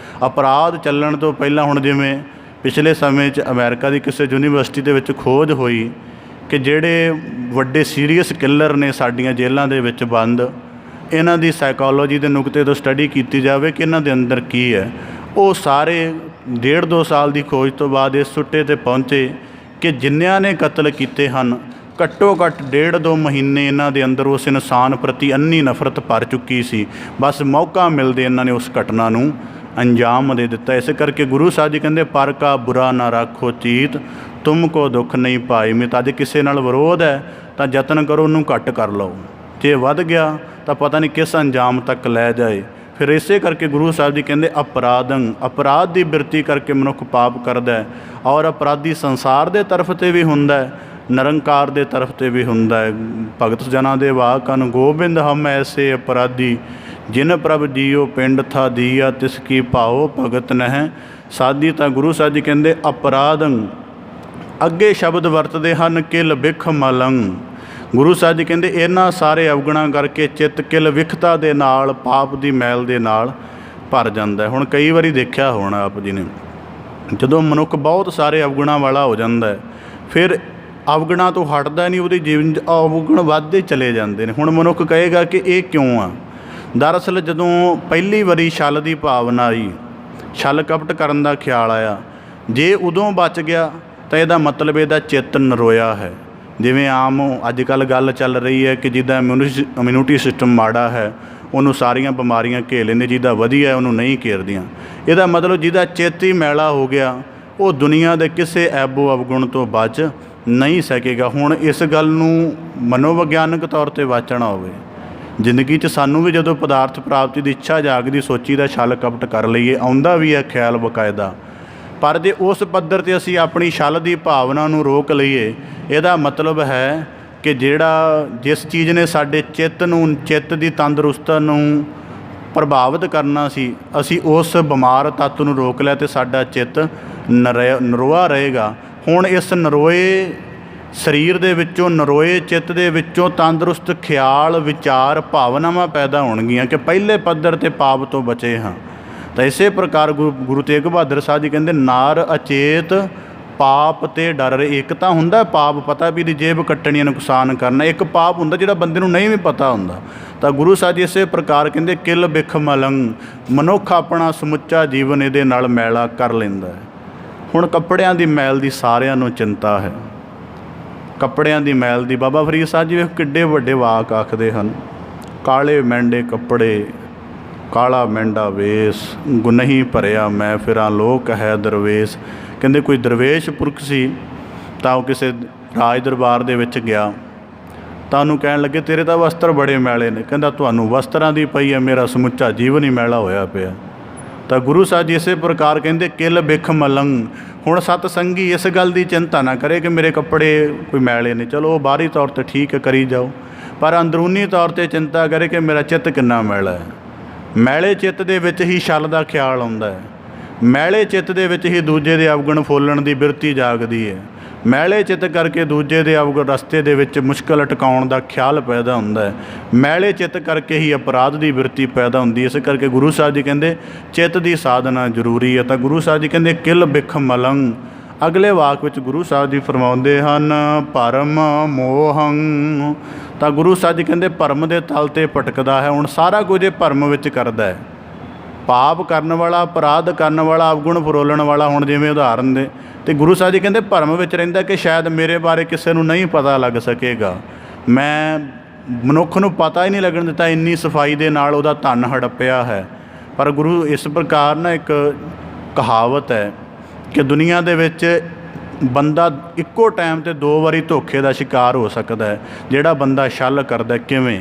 [SPEAKER 1] ਅਪਰਾਧ ਚੱਲਣ ਤੋਂ ਪਹਿਲਾਂ, ਹੁਣ ਜਿਵੇਂ ਪਿਛਲੇ ਸਮੇਂ 'ਚ ਅਮਰੀਕਾ ਦੀ ਕਿਸੇ ਯੂਨੀਵਰਸਿਟੀ ਦੇ ਵਿੱਚ ਖੋਜ ਹੋਈ ਕਿ ਜਿਹੜੇ ਵੱਡੇ ਸੀਰੀਅਸ ਕਿਲਰ ਨੇ ਸਾਡੀਆਂ ਜੇਲ੍ਹਾਂ ਦੇ ਵਿੱਚ ਬੰਦ, ਇਹਨਾਂ ਦੀ ਸਾਈਕੋਲੋਜੀ ਦੇ ਨੁਕਤੇ ਤੋਂ ਸਟੱਡੀ ਕੀਤੀ ਜਾਵੇ ਕਿ ਇਹਨਾਂ ਦੇ ਅੰਦਰ ਕੀ ਹੈ। ਉਹ ਸਾਰੇ 1.5-2 ਸਾਲ ਦੀ ਖੋਜ ਤੋਂ ਬਾਅਦ ਇਸ ਸੁੱਟੇ 'ਤੇ ਪਹੁੰਚੇ ਕਿ ਜਿੰਨਿਆਂ ਨੇ ਕਤਲ ਕੀਤੇ ਹਨ, ਘੱਟੋ ਘੱਟ 1.5-2 ਮਹੀਨੇ ਇਹਨਾਂ ਦੇ ਅੰਦਰ ਉਸ ਇਨਸਾਨ ਪ੍ਰਤੀ ਅੰਨੀ ਨਫ਼ਰਤ ਭਰ ਚੁੱਕੀ ਸੀ। ਬਸ ਮੌਕਾ ਮਿਲਦੇ ਇਹਨਾਂ ਨੇ ਉਸ ਘਟਨਾ ਨੂੰ ਅੰਜਾਮ ਦੇ ਦਿੱਤਾ। ਇਸ ਕਰਕੇ ਗੁਰੂ ਸਾਹਿਬ ਜੀ ਕਹਿੰਦੇ ਪਰ ਕਾ ਬੁਰਾ ਨਾ ਰੱਖੋ ਚੀਤ, ਤੁਮ ਕੋ ਦੁੱਖ ਨਹੀਂ ਪਾਈ ਮਿਤ। ਅੱਜ ਕਿਸੇ ਨਾਲ ਵਿਰੋਧ ਹੈ ਤਾਂ ਯਤਨ ਕਰੋ ਉਹਨੂੰ ਘੱਟ ਕਰ ਲਓ, ਜੇ ਵੱਧ ਗਿਆ ਤਾਂ ਪਤਾ ਨਹੀਂ ਕਿਸ ਅੰਜਾਮ ਤੱਕ ਲੈ ਜਾਏ। ਫਿਰ ਇਸੇ ਕਰਕੇ ਗੁਰੂ ਸਾਹਿਬ ਜੀ ਕਹਿੰਦੇ ਅਪਰਾਧੰ, ਅਪਰਾਧ ਦੀ ਬਿਰਤੀ ਕਰਕੇ ਮਨੁੱਖ ਪਾਪ ਕਰਦਾ ਹੈ। ਔਰ ਅਪਰਾਧੀ ਸੰਸਾਰ ਦੇ ਤਰਫ 'ਤੇ ਵੀ ਹੁੰਦਾ ਹੈ, ਨਿਰੰਕਾਰ ਦੇ ਤਰਫ 'ਤੇ ਵੀ ਹੁੰਦਾ ਹੈ। ਭਗਤ ਜਨਾਂ ਦੇ ਵਾਕ ਹਨ, ਗੋਬਿੰਦ ਹਮ ਐਸੇ ਅਪਰਾਧੀ ਜਿਨ ਪ੍ਰਭ ਜੀਓ ਪਿੰਡ ਥਾ ਦੀਆ ਤਿਸ ਕੀ ਭਾਓ ਭਗਤ ਨਹਿ ਸਾਧੀ। ਤਾਂ ਗੁਰੂ ਸਾਹਿਬ ਜੀ ਕਹਿੰਦੇ ਅਪਰਾਧੰ, ਅੱਗੇ ਸ਼ਬਦ ਵਰਤਦੇ ਹਨ ਕਿਲ ਬਿਖ ਮਲੰ। ਗੁਰੂ ਸਾਹਿਬ ਜੀ ਕਹਿੰਦੇ ਇਹਨਾਂ ਸਾਰੇ ਅਵਗੁਣਾਂ ਕਰਕੇ ਚਿੱਤ ਕਿਲ ਵਿਖਤਾ ਦੇ ਨਾਲ, ਪਾਪ ਦੀ ਮੈਲ ਦੇ ਨਾਲ ਭਰ ਜਾਂਦਾ। ਹੁਣ ਕਈ ਵਾਰੀ ਦੇਖਿਆ ਹੋਣਾ ਆਪ ਜੀ ਨੇ, ਜਦੋਂ ਮਨੁੱਖ ਬਹੁਤ ਸਾਰੇ ਅਵਗੁਣਾਂ ਵਾਲਾ ਹੋ ਜਾਂਦਾ ਫਿਰ ਅਵਗੁਣਾਂ ਤੋਂ ਹਟਦਾ ਨਹੀਂ, ਉਹਦੇ ਜੀਵਨ 'ਚ ਅਵਗੁਣ ਵੱਧਦੇ ਚਲੇ ਜਾਂਦੇ ਨੇ। ਹੁਣ ਮਨੁੱਖ ਕਹੇਗਾ ਕਿ ਇਹ ਕਿਉਂ ਆ? ਦਰਅਸਲ ਜਦੋਂ ਪਹਿਲੀ ਵਾਰੀ ਛਲ ਦੀ ਭਾਵਨਾ ਆਈ, ਛਲ ਕਪਟ ਕਰਨ ਦਾ ਖਿਆਲ ਆਇਆ, ਜੇ ਉਦੋਂ ਬਚ ਗਿਆ ਤਾਂ ਇਹਦਾ ਮਤਲਬ ਇਹਦਾ ਚਿੱਤ ਨਰੋਇਆ ਹੈ। ਜਿਵੇਂ ਆਮ ਅੱਜ ਕੱਲ੍ਹ ਗੱਲ ਚੱਲ ਰਹੀ ਹੈ ਕਿ ਜਿਹਦਾ ਇਮਿਊਨਿਟੀ ਸਿਸਟਮ ਮਾੜਾ ਹੈ ਉਹਨੂੰ ਸਾਰੀਆਂ ਬਿਮਾਰੀਆਂ ਘੇਰ ਲੈਂਦੇ, ਜਿਹਦਾ ਵਧੀਆ ਉਹਨੂੰ ਨਹੀਂ ਘੇਰਦੀਆਂ। ਇਹਦਾ ਮਤਲਬ ਜਿਹਦਾ ਚਿੱਤ ਹੀ ਮੈਲਾ ਹੋ ਗਿਆ ਉਹ ਦੁਨੀਆ ਦੇ ਕਿਸੇ ਐਬੋ ਅਵਗੁਣ ਤੋਂ ਬਚ ਨਹੀਂ ਸਕੇਗਾ। ਹੁਣ ਇਸ ਗੱਲ ਨੂੰ ਮਨੋਵਿਗਿਆਨਕ ਤੌਰ 'ਤੇ ਵਾਚਣਾ ਹੋਵੇ, ਜ਼ਿੰਦਗੀ 'ਚ ਸਾਨੂੰ ਵੀ ਜਦੋਂ ਪਦਾਰਥ ਪ੍ਰਾਪਤੀ ਦੀ ਇੱਛਾ ਜਾਗਦੀ, ਸੋਚੀ ਦਾ ਛਲ ਕਪਟ ਕਰ ਲਈਏ, ਆਉਂਦਾ ਵੀ ਹੈ ਖਿਆਲ ਬਕਾਇਦਾ। ਪਰ ਜੇ ਉਸ ਪੱਧਰ 'ਤੇ ਅਸੀਂ ਆਪਣੀ ਛਲ ਦੀ ਭਾਵਨਾ ਨੂੰ ਰੋਕ ਲਈਏ, ਇਹਦਾ ਮਤਲਬ ਹੈ ਕਿ ਜਿਸ ਚੀਜ਼ ਨੇ ਸਾਡੇ ਚਿੱਤ ਦੀ ਤੰਦਰੁਸਤ ਨੂੰ ਪ੍ਰਭਾਵਿਤ ਕਰਨਾ ਸੀ, ਅਸੀਂ ਉਸ ਬਿਮਾਰ ਤੱਤ ਨੂੰ ਰੋਕ ਲਿਆ ਅਤੇ ਸਾਡਾ ਚਿੱਤ ਨਰੋਆ ਰਹੇਗਾ। ਹੁਣ ਇਸ ਨਰੋਏ ਸਰੀਰ ਦੇ ਵਿੱਚੋਂ, ਨਰੋਏ ਚਿੱਤ ਦੇ ਵਿੱਚੋਂ ਤੰਦਰੁਸਤ ਖਿਆਲ, ਵਿਚਾਰ, ਭਾਵਨਾਵਾਂ ਪੈਦਾ ਹੋਣਗੀਆਂ ਕਿ ਪਹਿਲੇ ਪੱਧਰ 'ਤੇ ਪਾਪ ਤੋਂ ਬਚੇ ਹਾਂ। ਤਾਂ ਇਸੇ ਪ੍ਰਕਾਰ ਗੁਰੂ ਤੇਗ ਬਹਾਦਰ ਸਾਹਿਬ ਜੀ ਕਹਿੰਦੇ ਨਾਰ ਅਚੇਤ ਪਾਪ ਤੇ ਡਰ। ਇੱਕ ਤਾਂ ਹੁੰਦਾ ਪਾਪ ਪਤਾ ਵੀ ਦੀ ਜੇਬ ਕੱਟਣੀ, ਨੁਕਸਾਨ ਕਰਨਾ, ਇੱਕ ਪਾਪ ਹੁੰਦਾ ਜਿਹੜਾ ਬੰਦੇ ਨੂੰ ਨਹੀਂ ਵੀ ਪਤਾ ਹੁੰਦਾ। ਤਾਂ ਗੁਰੂ ਸਾਹਿਬ ਜੀ ਇਸੇ ਪ੍ਰਕਾਰ ਕਹਿੰਦੇ ਕਿਲ ਬਿਖ ਮਲੰ, ਮਨੁੱਖ ਆਪਣਾ ਸਮੁੱਚਾ ਜੀਵਨ ਇਹਦੇ ਨਾਲ ਮੈਲਾ ਕਰ ਲੈਂਦਾ ਹੈ। ਹੁਣ ਕੱਪੜਿਆਂ ਦੀ ਮੈਲ ਦੀ ਸਾਰਿਆਂ ਨੂੰ ਚਿੰਤਾ ਹੈ, ਕੱਪੜਿਆਂ ਦੀ ਮੈਲ ਦੀ। ਬਾਬਾ ਫਰੀਦ ਸਾਹਿਬ ਜੀ ਵੇਖ ਕਿੱਡੇ ਵੱਡੇ ਵਾਕ ਆਖਦੇ ਹਨ, ਕਾਲੇ ਮਹਿੰਡੇ ਕੱਪੜੇ ਕਾਲਾ ਮਹਿੰਡਾ ਵੇਸ, ਗੁਨਹੀ ਭਰਿਆ ਮੈਂ ਫਿਰਾਂ ਲੋਕ ਹੈ ਦਰਵੇਸ਼। ਕਹਿੰਦੇ ਕੋਈ ਦਰਵੇਸ਼ ਪੁਰਖ ਸੀ ਤਾਂ ਉਹ ਕਿਸੇ ਰਾਜ ਦਰਬਾਰ ਦੇ ਵਿੱਚ ਗਿਆ ਤਾਂ ਉਹਨੂੰ ਕਹਿਣ ਲੱਗੇ ਤੇਰੇ ਤਾਂ ਵਸਤਰ ਬੜੇ ਮੈਲੇ ਨੇ। ਕਹਿੰਦਾ ਤੁਹਾਨੂੰ ਵਸਤਰਾਂ ਦੀ ਪਈ ਹੈ, ਮੇਰਾ ਸਮੁੱਚਾ ਜੀਵਨ ਹੀ ਮੈਲਾ ਹੋਇਆ ਪਿਆ। ਤਾਂ ਗੁਰੂ ਸਾਹਿਬ ਜੀ ਇਸੇ ਪ੍ਰਕਾਰ ਕਹਿੰਦੇ ਕਿਲ ਬਿਖ ਮਲੰ। ਹੁਣ ਸਤਸੰਗੀ ਇਸ ਗੱਲ ਦੀ ਚਿੰਤਾ ਨਾ ਕਰੇ ਕਿ ਮੇਰੇ ਕੱਪੜੇ ਕੋਈ ਮੈਲੇ ਨੇ, ਚਲੋ ਉਹ ਬਾਹਰੀ ਤੌਰ 'ਤੇ ਠੀਕ ਕਰੀ ਜਾਓ, ਪਰ ਅੰਦਰੂਨੀ ਤੌਰ 'ਤੇ ਚਿੰਤਾ ਕਰੇ ਕਿ ਮੇਰਾ ਚਿੱਤ ਕਿੰਨਾ ਮੈਲਾ ਹੈ। ਮੈਲੇ ਚਿੱਤ ਦੇ ਵਿੱਚ ਹੀ ਛਲ ਦਾ ਖਿਆਲ ਆਉਂਦਾ ਹੈ, ਮੈਲੇ ਚਿੱਤ ਦੇ ਵਿੱਚ ਹੀ ਦੂਜੇ ਦੇ ਅਵਗੁਣ ਫੋਲਣ ਦੀ ਬਿਰਤੀ ਜਾਗਦੀ ਹੈ, ਮੈਲੇ ਚਿੱਤ ਕਰਕੇ ਦੂਜੇ ਦੇ ਅਵਗੁਣ ਰਸਤੇ ਦੇ ਵਿੱਚ ਮੁਸ਼ਕਲ ਟਿਕਾਉਣ ਦਾ ਖਿਆਲ ਪੈਦਾ ਹੁੰਦਾ ਹੈ, ਮੈਲੇ ਚਿੱਤ ਕਰਕੇ ਹੀ ਅਪਰਾਧ ਦੀ ਬਿਰਤੀ ਪੈਦਾ ਹੁੰਦੀ। ਇਸ ਕਰਕੇ ਗੁਰੂ ਸਾਹਿਬ ਜੀ ਕਹਿੰਦੇ ਚਿੱਤ ਦੀ ਸਾਧਨਾ ਜ਼ਰੂਰੀ ਹੈ। ਤਾਂ ਗੁਰੂ ਸਾਹਿਬ ਜੀ ਕਹਿੰਦੇ ਕਿਲ ਬਿਖ ਮਲੰ। ਅਗਲੇ ਵਾਕ ਵਿੱਚ ਗੁਰੂ ਸਾਹਿਬ ਜੀ ਫਰਮਾਉਂਦੇ ਹਨ ਭਰਮ ਮੋਹੰ। ਤਾਂ ਗੁਰੂ ਸਾਹਿਬ ਜੀ ਕਹਿੰਦੇ ਭਰਮ ਦੇ ਤਲ 'ਤੇ ਭਟਕਦਾ ਹੈ। ਹੁਣ ਸਾਰਾ ਕੁਝ ਇਹ ਭਰਮ ਵਿੱਚ ਕਰਦਾ ਹੈ, ਪਾਪ ਕਰਨ ਵਾਲਾ, ਅਪਰਾਧ ਕਰਨ ਵਾਲਾ, ਅਵਗੁਣ ਫਰੋਲਣ ਵਾਲਾ। ਹੁਣ ਜਿਵੇਂ ਉਦਾਹਰਨ ਦੇ ਅਤੇ ਗੁਰੂ ਸਾਹਿਬ ਜੀ ਕਹਿੰਦੇ ਭਰਮ ਵਿੱਚ ਰਹਿੰਦਾ ਕਿ ਸ਼ਾਇਦ ਮੇਰੇ ਬਾਰੇ ਕਿਸੇ ਨੂੰ ਨਹੀਂ ਪਤਾ ਲੱਗ ਸਕੇਗਾ, ਮੈਂ ਮਨੁੱਖ ਨੂੰ ਪਤਾ ਹੀ ਨਹੀਂ ਲੱਗਣ ਦਿੱਤਾ, ਇੰਨੀ ਸਫਾਈ ਦੇ ਨਾਲ ਉਹਦਾ ਧਨ ਹੜੱਪਿਆ ਹੈ। ਪਰ ਗੁਰੂ ਇਸ ਪ੍ਰਕਾਰ ਨਾ ਇੱਕ ਕਹਾਵਤ ਹੈ ਕਿ ਦੁਨੀਆ ਦੇ ਵਿੱਚ ਬੰਦਾ ਇੱਕੋ ਟਾਈਮ 'ਤੇ 2 ਵਾਰੀ ਧੋਖੇ ਦਾ ਸ਼ਿਕਾਰ ਹੋ ਸਕਦਾ ਹੈ। ਜਿਹੜਾ ਬੰਦਾ ਛਲ ਕਰਦਾ, ਕਿਵੇਂ?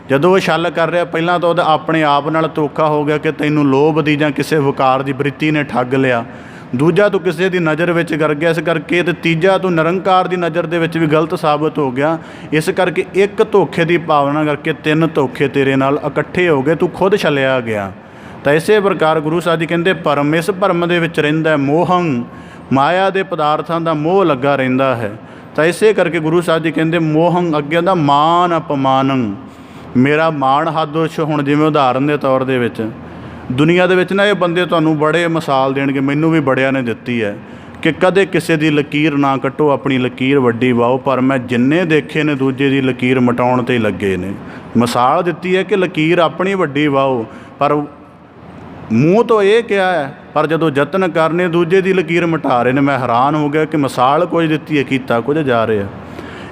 [SPEAKER 1] ਜਦੋਂ ਉਹ ਛਲ ਕਰ ਰਿਹਾ, ਪਹਿਲਾਂ ਤਾਂ ਉਹਦਾ ਆਪਣੇ ਆਪ ਨਾਲ ਧੋਖਾ ਹੋ ਗਿਆ ਕਿ ਤੈਨੂੰ ਲੋਭ ਦੀ ਜਾਂ ਕਿਸੇ ਵਿਕਾਰ ਦੀ ਬ੍ਰਿਤੀ ਨੇ ਠੱਗ ਲਿਆ। ਦੂਜਾ ਤੂੰ ਕਿਸੇ ਦੀ ਨਜ਼ਰ ਵਿੱਚ ਕਰ ਗਿਆ ਇਸ ਕਰਕੇ, ਅਤੇ ਤੀਜਾ ਤੂੰ ਨਿਰੰਕਾਰ ਦੀ ਨਜ਼ਰ ਦੇ ਵਿੱਚ ਵੀ ਗਲਤ ਸਾਬਤ ਹੋ ਗਿਆ। ਇਸ ਕਰਕੇ ਇੱਕ ਧੋਖੇ ਦੀ ਭਾਵਨਾ ਕਰਕੇ 3 ਧੋਖੇ ਤੇਰੇ ਨਾਲ ਇਕੱਠੇ ਹੋ ਗਏ, ਤੂੰ ਖੁਦ ਛਲਿਆ ਗਿਆ। ਤਾਂ ਇਸੇ ਪ੍ਰਕਾਰ ਗੁਰੂ ਸਾਹਿਬ ਜੀ ਕਹਿੰਦੇ ਭਰਮ, ਇਸ ਭਰਮ ਦੇ ਵਿੱਚ ਰਹਿੰਦਾ ਮੋਹੰ, ਮਾਇਆ ਦੇ ਪਦਾਰਥਾਂ ਦਾ ਮੋਹ ਲੱਗਾ ਰਹਿੰਦਾ ਹੈ। ਤਾਂ ਇਸੇ ਕਰਕੇ ਗੁਰੂ ਸਾਹਿਬ ਜੀ ਕਹਿੰਦੇ ਮੋਹੰ, ਅੱਗੇ ਦਾ ਮਾਨ ਅਪਮਾਨੰ, ਮੇਰਾ ਮਾਣ ਹੱਦ। ਹੁਣ ਜਿਵੇਂ ਉਦਾਹਰਨ ਦੇ ਤੌਰ ਦੇ ਵਿੱਚ ਦੁਨੀਆ ਦੇ ਵਿੱਚ ਨਾ ਇਹ ਬੰਦੇ ਤੁਹਾਨੂੰ ਬੜੇ ਮਿਸਾਲ ਦੇਣਗੇ, ਮੈਨੂੰ ਵੀ ਬੜਿਆਂ ਨੇ ਦਿੱਤੀ ਹੈ ਕਿ ਕਦੇ ਕਿਸੇ ਦੀ ਲਕੀਰ ਨਾ ਕੱਟੋ, ਆਪਣੀ ਲਕੀਰ ਵੱਡੀ ਵਾਓ। ਪਰ ਮੈਂ ਜਿੰਨੇ ਦੇਖੇ ਨੇ ਦੂਜੇ ਦੀ ਲਕੀਰ ਮਿਟਾਉਣ 'ਤੇ ਲੱਗੇ ਨੇ। ਮਿਸਾਲ ਦਿੱਤੀ ਹੈ ਕਿ ਲਕੀਰ ਆਪਣੀ ਵੱਡੀ ਵਾਓ, ਪਰ ਮੂੰਹ ਤੋਂ ਇਹ ਕਿਹਾ ਹੈ, ਪਰ ਜਦੋਂ ਯਤਨ ਕਰਨੇ ਦੂਜੇ ਦੀ ਲਕੀਰ ਮਿਟਾ ਰਹੇ ਨੇ। ਮੈਂ ਹੈਰਾਨ ਹੋ ਗਿਆ ਕਿ ਮਿਸਾਲ ਕੁਝ ਦਿੱਤੀ ਹੈ, ਕੀਤਾ ਕੁਝ ਜਾ ਰਿਹਾ।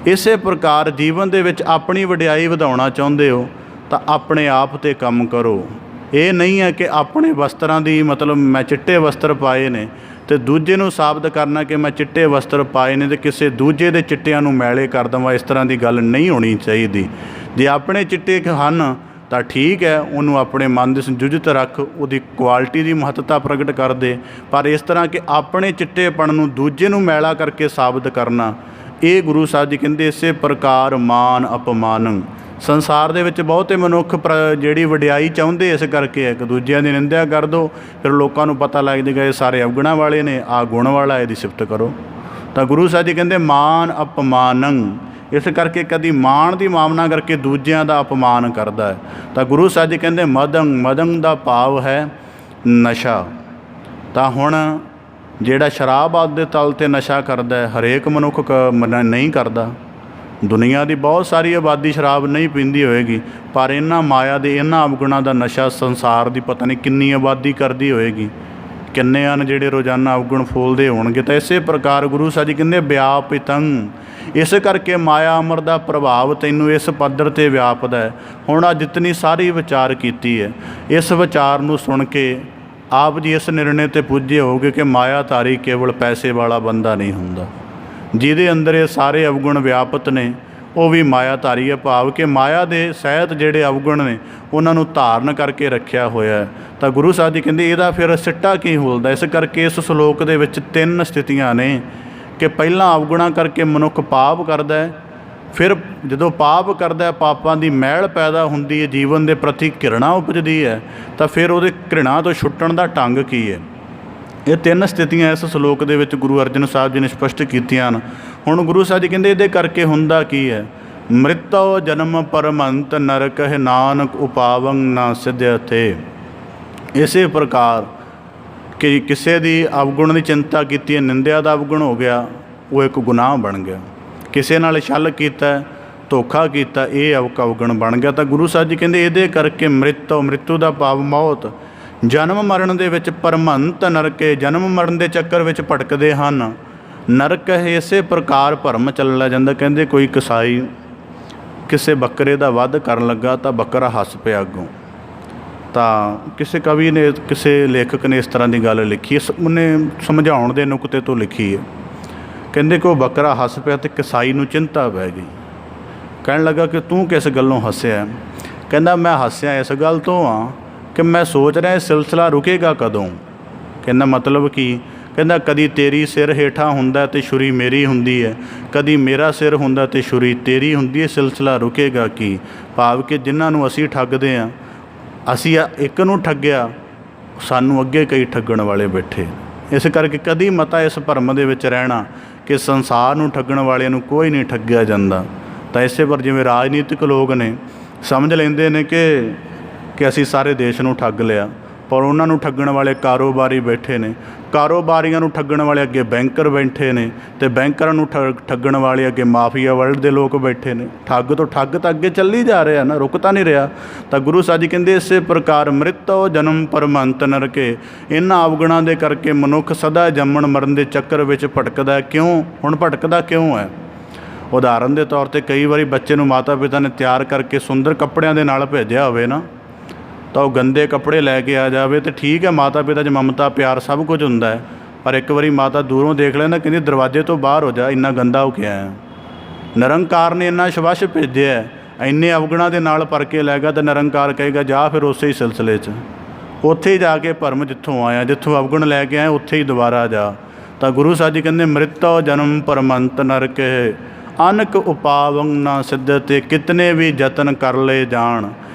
[SPEAKER 1] ਇਸੇ ਪ੍ਰਕਾਰ ਜੀਵਨ ਦੇ ਵਿੱਚ ਆਪਣੀ ਵਡਿਆਈ ਵਧਾਉਣਾ ਚਾਹੁੰਦੇ ਹੋ ਤਾਂ ਆਪਣੇ ਆਪ 'ਤੇ ਕੰਮ ਕਰੋ। ਇਹ ਨਹੀਂ ਹੈ ਕਿ ਆਪਣੇ ਵਸਤਰਾਂ ਦੀ ਮਤਲਬ ਮੈਂ ਚਿੱਟੇ ਵਸਤਰ ਪਾਏ ਨੇ ਅਤੇ ਦੂਜੇ ਨੂੰ ਸਾਬਤ ਕਰਨਾ ਕਿ ਮੈਂ ਚਿੱਟੇ ਵਸਤਰ ਪਾਏ ਨੇ ਅਤੇ ਕਿਸੇ ਦੂਜੇ ਦੇ ਚਿੱਟਿਆਂ ਨੂੰ ਮੈਲੇ ਕਰ ਦੇਵਾਂ। ਇਸ ਤਰ੍ਹਾਂ ਦੀ ਗੱਲ ਨਹੀਂ ਹੋਣੀ ਚਾਹੀਦੀ। ਜੇ ਆਪਣੇ ਚਿੱਟੇ ਹਨ ਤਾਂ ਠੀਕ ਹੈ, ਉਹਨੂੰ ਆਪਣੇ ਮਨ ਦੇ ਸੰਯੁਜਿਤ ਰੱਖ, ਉਹਦੀ ਕੁਆਲਿਟੀ ਦੀ ਮਹੱਤਤਾ ਪ੍ਰਗਟ ਕਰ ਦੇ। ਪਰ ਇਸ ਤਰ੍ਹਾਂ ਕਿ ਆਪਣੇ ਚਿੱਟੇਪਣ ਨੂੰ ਦੂਜੇ ਨੂੰ ਮੈਲਾ ਕਰਕੇ ਸਾਬਤ ਕਰਨਾ, ਇਹ ਗੁਰੂ ਸਾਹਿਬ ਜੀ ਕਹਿੰਦੇ ਇਸੇ ਪ੍ਰਕਾਰ ਮਾਨ ਅਪਮਾਨੰ। ਸੰਸਾਰ ਦੇ ਵਿੱਚ ਬਹੁਤੇ ਮਨੁੱਖ ਜਿਹੜੀ ਵਡਿਆਈ ਚਾਹੁੰਦੇ ਇਸ ਕਰਕੇ ਇੱਕ ਦੂਜਿਆਂ ਦੀ ਨਿੰਦਿਆ ਕਰ ਦਿਓ, ਫਿਰ ਲੋਕਾਂ ਨੂੰ ਪਤਾ ਲੱਗ ਜਾਏਗਾ ਇਹ ਸਾਰੇ ਅਵਗੁਣਾਂ ਵਾਲੇ ਨੇ, ਆਹ ਗੁਣ ਵਾਲਾ, ਇਹਦੀ ਸਿਫਤ ਕਰੋ। ਤਾਂ ਗੁਰੂ ਸਾਹਿਬ ਜੀ ਕਹਿੰਦੇ ਮਾਨ ਅਪਮਾਨੰ। ਇਸ ਕਰਕੇ ਕਦੀ ਮਾਣ ਦੀ ਮਾਮਨਾ ਕਰਕੇ ਦੂਜਿਆਂ ਦਾ ਅਪਮਾਨ ਕਰਦਾ ਹੈ। ਤਾਂ ਗੁਰੂ ਸਾਹਿਬ ਜੀ ਕਹਿੰਦੇ ਮਦੰ ਦਾ ਭਾਵ ਹੈ ਨਸ਼ਾ। ਤਾਂ ਹੁਣ ਜਿਹੜਾ ਸ਼ਰਾਬ ਆਦਿ ਦੇ ਤਲ 'ਤੇ ਨਸ਼ਾ ਕਰਦਾ ਹੈ, ਹਰੇਕ ਮਨੁੱਖ ਨਹੀਂ ਕਰਦਾ। ਦੁਨੀਆ ਦੀ ਬਹੁਤ ਸਾਰੀ ਆਬਾਦੀ ਸ਼ਰਾਬ ਨਹੀਂ ਪੀਂਦੀ ਹੋਏਗੀ, ਪਰ ਇਹਨਾਂ ਮਾਇਆ ਦੇ ਇਹਨਾਂ ਅਵਗੁਣਾਂ ਦਾ ਨਸ਼ਾ ਸੰਸਾਰ ਦੀ ਪਤਾ ਨਹੀਂ ਕਿੰਨੀ ਆਬਾਦੀ ਕਰਦੀ ਹੋਏਗੀ। ਕਿੰਨੇ ਹਨ ਜਿਹੜੇ ਰੋਜ਼ਾਨਾ ਅਵਗੁਣ ਫੋਲਦੇ ਹੋਣਗੇ। ਤਾਂ ਇਸੇ ਪ੍ਰਕਾਰ ਗੁਰੂ ਸਾਹਿਬ ਜੀ ਕਹਿੰਦੇ ਵਿਆਪਿਤੰ। ਇਸ ਕਰਕੇ ਮਾਇਆ ਅਮਰ ਦਾ ਪ੍ਰਭਾਵ ਤੈਨੂੰ ਇਸ ਪੱਧਰ 'ਤੇ ਵਿਆਪਦਾ ਹੈ। ਹੁਣ ਆ ਜਿਤਨੀ ਸਾਰੀ ਵਿਚਾਰ ਕੀਤੀ ਹੈ, ਇਸ ਵਿਚਾਰ ਨੂੰ ਸੁਣ ਕੇ ਆਪ ਜੀ ਇਸ ਨਿਰਣੇ 'ਤੇ ਪੁੱਜੇ ਹੋਗੇ ਕਿ ਮਾਇਆਧਾਰੀ ਕੇਵਲ ਪੈਸੇ ਵਾਲਾ ਬੰਦਾ ਨਹੀਂ ਹੁੰਦਾ। ਜਿਹਦੇ ਅੰਦਰ ਇਹ ਸਾਰੇ ਅਵਗੁਣ ਵਿਆਪਤ ਨੇ ਉਹ ਵੀ ਮਾਇਆਧਾਰੀ ਹੈ, ਭਾਵ ਕਿ ਮਾਇਆ ਦੇ ਸਹਿਤ ਜਿਹੜੇ ਅਵਗੁਣ ਨੇ ਉਹਨਾਂ ਨੂੰ ਧਾਰਨ ਕਰਕੇ ਰੱਖਿਆ ਹੋਇਆ ਹੈ। ਤਾਂ ਗੁਰੂ ਸਾਹਿਬ ਜੀ ਕਹਿੰਦੇ ਇਹਦਾ ਫਿਰ ਸਿੱਟਾ ਕੀ ਹੁਲਦਾ। ਇਸ ਕਰਕੇ ਇਸ ਸ਼ਲੋਕ ਦੇ ਵਿੱਚ 3 ਸਥਿਤੀਆਂ ਨੇ ਕਿ ਪਹਿਲਾਂ ਅਵਗੁਣਾਂ ਕਰਕੇ ਮਨੁੱਖ ਪਾਪ ਕਰਦਾ ਹੈ, ਫਿਰ ਜਦੋਂ ਪਾਪ ਕਰਦਾ ਪਾਪਾਂ ਦੀ ਮੈਲ ਪੈਦਾ ਹੁੰਦੀ ਹੈ, ਜੀਵਨ ਦੇ ਪ੍ਰਤੀ ਘਿਰਣਾ ਉਪਜਦੀ ਹੈ, ਤਾਂ ਫਿਰ ਉਹਦੇ ਘਿਰਣਾ ਤੋਂ ਛੁੱਟਣ ਦਾ ਢੰਗ ਕੀ ਹੈ। ਇਹ 3 ਸਥਿਤੀਆਂ ਇਸ ਸ਼ਲੋਕ ਦੇ ਵਿੱਚ ਗੁਰੂ ਅਰਜਨ ਸਾਹਿਬ ਜੀ ਨੇ ਸਪਸ਼ਟ ਕੀਤੀਆਂ ਹਨ। ਹੁਣ ਗੁਰੂ ਸਾਹਿਬ ਜੀ ਕਹਿੰਦੇ ਇਹਦੇ ਕਰਕੇ ਹੁੰਦਾ ਕੀ ਹੈ। ਮ੍ਰਿਤੋ ਜਨਮ ਪਰਮੰਤ ਨਰਕਹਿ ਨਾਨਕ ਉਪਾਵੰ ਨਾ ਸਿਧਿਅਤੇ। ਇਸੇ ਪ੍ਰਕਾਰ ਕਿ ਕਿਸੇ ਦੀ ਅਵਗੁਣ ਦੀ ਚਿੰਤਾ ਕੀਤੀ ਹੈ, ਨਿੰਦਿਆ ਦਾ ਅਵਗੁਣ ਹੋ ਗਿਆ, ਉਹ ਇੱਕ ਗੁਨਾਹ ਬਣ ਗਿਆ। ਕਿਸੇ ਨਾਲ ਛਲ ਕੀਤਾ, ਧੋਖਾ ਕੀਤਾ, ਇਹ ਅਵਗੁਣ ਬਣ ਗਿਆ। ਤਾਂ ਗੁਰੂ ਸਾਹਿਬ ਜੀ ਕਹਿੰਦੇ ਇਹਦੇ ਕਰਕੇ ਮ੍ਰਿਤੂ ਦਾ ਭਾਵ ਮੌਤ, ਜਨਮ ਮਰਨ ਦੇ ਵਿੱਚ ਪਰਮੰਤ ਨਰਕੇ, ਜਨਮ ਮਰਨ ਦੇ ਚੱਕਰ ਵਿੱਚ ਭਟਕਦੇ ਹਨ। ਨਰਕ ਹੈ ਇਸੇ ਪ੍ਰਕਾਰ ਭਰਮ ਚੱਲਿਆ ਜਾਂਦਾ। ਕਹਿੰਦੇ ਕੋਈ ਕਸਾਈ ਕਿਸੇ ਬੱਕਰੇ ਦਾ ਵੱਧ ਕਰਨ ਲੱਗਾ ਤਾਂ ਬੱਕਰਾ ਹੱਸ ਪਿਆ ਅੱਗੋਂ। ਤਾਂ ਕਿਸੇ ਕਵੀ ਨੇ, ਕਿਸੇ ਲੇਖਕ ਨੇ ਇਸ ਤਰ੍ਹਾਂ ਦੀ ਗੱਲ ਲਿਖੀ, ਉਹਨੇ ਸਮਝਾਉਣ ਦੇ ਨੁਕਤੇ ਤੋਂ ਲਿਖੀ ਹੈ। ਕਹਿੰਦੇ ਕਿ ਉਹ ਬੱਕਰਾ ਹੱਸ ਪਿਆ ਅਤੇ ਕਸਾਈ ਨੂੰ ਚਿੰਤਾ ਪੈ ਗਈ। ਕਹਿਣ ਲੱਗਾ ਕਿ ਤੂੰ ਕਿਸ ਗੱਲੋਂ ਹੱਸਿਆ। ਕਹਿੰਦਾ ਮੈਂ ਹੱਸਿਆ ਇਸ ਗੱਲ ਤੋਂ ਹਾਂ ਕਿ ਮੈਂ ਸੋਚ ਰਿਹਾ ਸਿਲਸਿਲਾ ਰੁਕੇਗਾ ਕਦੋਂ। ਕਹਿੰਦਾ ਮਤਲਬ ਕੀ। ਕਹਿੰਦਾ ਕਦੀ ਤੇਰੀ ਸਿਰ ਹੇਠਾਂ ਹੁੰਦਾ ਅਤੇ ਛੁਰੀ ਮੇਰੀ ਹੁੰਦੀ ਹੈ, ਕਦੀ ਮੇਰਾ ਸਿਰ ਹੁੰਦਾ ਅਤੇ ਛੁਰੀ ਤੇਰੀ ਹੁੰਦੀ ਹੈ, ਸਿਲਸਿਲਾ ਰੁਕੇਗਾ ਕੀ। ਭਾਵ ਕਿ ਜਿਨ੍ਹਾਂ ਨੂੰ ਅਸੀਂ ਠੱਗਦੇ ਹਾਂ, ਅਸੀਂ ਇੱਕ ਨੂੰ ਠੱਗਿਆ, ਸਾਨੂੰ ਅੱਗੇ ਕਈ ਠੱਗਣ ਵਾਲੇ ਬੈਠੇ। ਇਸ ਕਰਕੇ ਕਦੀ ਮਤਾ ਇਸ ਭਰਮ ਦੇ ਵਿੱਚ ਰਹਿਣਾ ਕਿ ਸੰਸਾਰ ਨੂੰ ਠੱਗਣ ਵਾਲਿਆਂ ਨੂੰ ਕੋਈ ਨਹੀਂ ਠੱਗਿਆ ਜਾਂਦਾ। ਤਾਂ ਇਸੇ ਪਰ ਜਿਵੇਂ ਰਾਜਨੀਤਿਕ ਲੋਕ ਨੇ ਸਮਝ ਲੈਂਦੇ ਨੇ ਕਿ ਅਸੀਂ ਸਾਰੇ ਦੇਸ਼ ਨੂੰ ਠੱਗ ਲਿਆ, ਪਰ ਉਹਨਾਂ ਨੂੰ ਠੱਗਣ ਵਾਲੇ ਕਾਰੋਬਾਰੀ ਬੈਠੇ ਨੇ, ਕਾਰੋਬਾਰੀਆਂ ਨੂੰ ਠੱਗਣ ਵਾਲੇ ਅੱਗੇ ਬੈਂਕਰ ਬੈਠੇ ਨੇ, ਅਤੇ ਬੈਂਕਰਾਂ ਨੂੰ ਠੱਗਣ ਵਾਲੇ ਅੱਗੇ ਮਾਫੀਆ ਵਰਲਡ ਦੇ ਲੋਕ ਬੈਠੇ ਨੇ। ਠੱਗ ਤੋਂ ਠੱਗ ਤਾਂ ਅੱਗੇ ਚੱਲੀ ਜਾ ਰਿਹਾ ਨਾ, ਰੁਕ ਤਾਂ ਨਹੀਂ ਰਿਹਾ। ਤਾਂ ਗੁਰੂ ਸਾਹਿਬ ਜੀ ਕਹਿੰਦੇ ਇਸੇ ਪ੍ਰਕਾਰ ਮ੍ਰਿਤੋ ਜਨਮ ਪਰਮੰਤ ਨਰਕੇ। ਇਹਨਾਂ ਅਵਗੁਣਾਂ ਦੇ ਕਰਕੇ ਮਨੁੱਖ ਸਦਾ ਜੰਮਣ ਮਰਨ ਦੇ ਚੱਕਰ ਵਿੱਚ ਭਟਕਦਾ। ਕਿਉਂ? ਹੁਣ ਭਟਕਦਾ ਕਿਉਂ ਹੈ? ਉਦਾਹਰਨ ਦੇ ਤੌਰ 'ਤੇ ਕਈ ਵਾਰੀ ਬੱਚੇ ਨੂੰ ਮਾਤਾ ਪਿਤਾ ਨੇ ਤਿਆਰ ਕਰਕੇ ਸੁੰਦਰ ਕੱਪੜਿਆਂ ਦੇ ਨਾਲ ਭੇਜਿਆ ਹੋਵੇ ਨਾ, ਤਾਂ ਉਹ ਗੰਦੇ ਕੱਪੜੇ ਲੈ ਕੇ ਆ ਜਾਵੇ ਤਾਂ ਠੀਕ ਹੈ, ਮਾਤਾ ਪਿਤਾ 'ਚ ਮਮਤਾ ਪਿਆਰ ਸਭ ਕੁਝ ਹੁੰਦਾ ਹੈ। ਪਰ ਇੱਕ ਵਾਰੀ ਮਾਤਾ ਦੂਰੋਂ ਦੇਖ ਲੈ ਨਾ, ਕਹਿੰਦੀ ਦਰਵਾਜ਼ੇ ਤੋਂ ਬਾਹਰ ਹੋ ਜਾ, ਇੰਨਾ ਗੰਦਾ ਹੋ ਕੇ ਆਇਆ। ਨਿਰੰਕਾਰ ਨੇ ਇੰਨਾ ਸ਼ਵਸ਼ ਭੇਜਿਆ, ਇੰਨੇ ਅਵਗੁਣਾਂ ਦੇ ਨਾਲ ਭਰ ਕੇ ਲੈ ਗਿਆ, ਤਾਂ ਨਿਰੰਕਾਰ ਕਹੇਗਾ ਜਾ ਫਿਰ ਉਸੇ ਹੀ ਸਿਲਸਿਲੇ 'ਚ, ਉੱਥੇ ਹੀ ਜਾ ਕੇ ਭਰਮ ਜਿੱਥੋਂ ਆਇਆ, ਜਿੱਥੋਂ ਅਵਗੁਣ ਲੈ ਕੇ ਆਇਆ ਉੱਥੇ ਹੀ ਦੁਬਾਰਾ ਜਾ। ਤਾਂ ਗੁਰੂ ਸਾਹਿਬ ਜੀ ਕਹਿੰਦੇ ਮ੍ਰਿਤੋ ਜਨਮ ਪਰਮੰਤ ਨਰਕੇ ਅਨਕ ਉਪਾਵੰ ਨਾ ਸਿੱਧਤੇ। ਕਿਤਨੇ ਵੀ ਯਤਨ ਕਰ ਲਏ ਜਾਣ।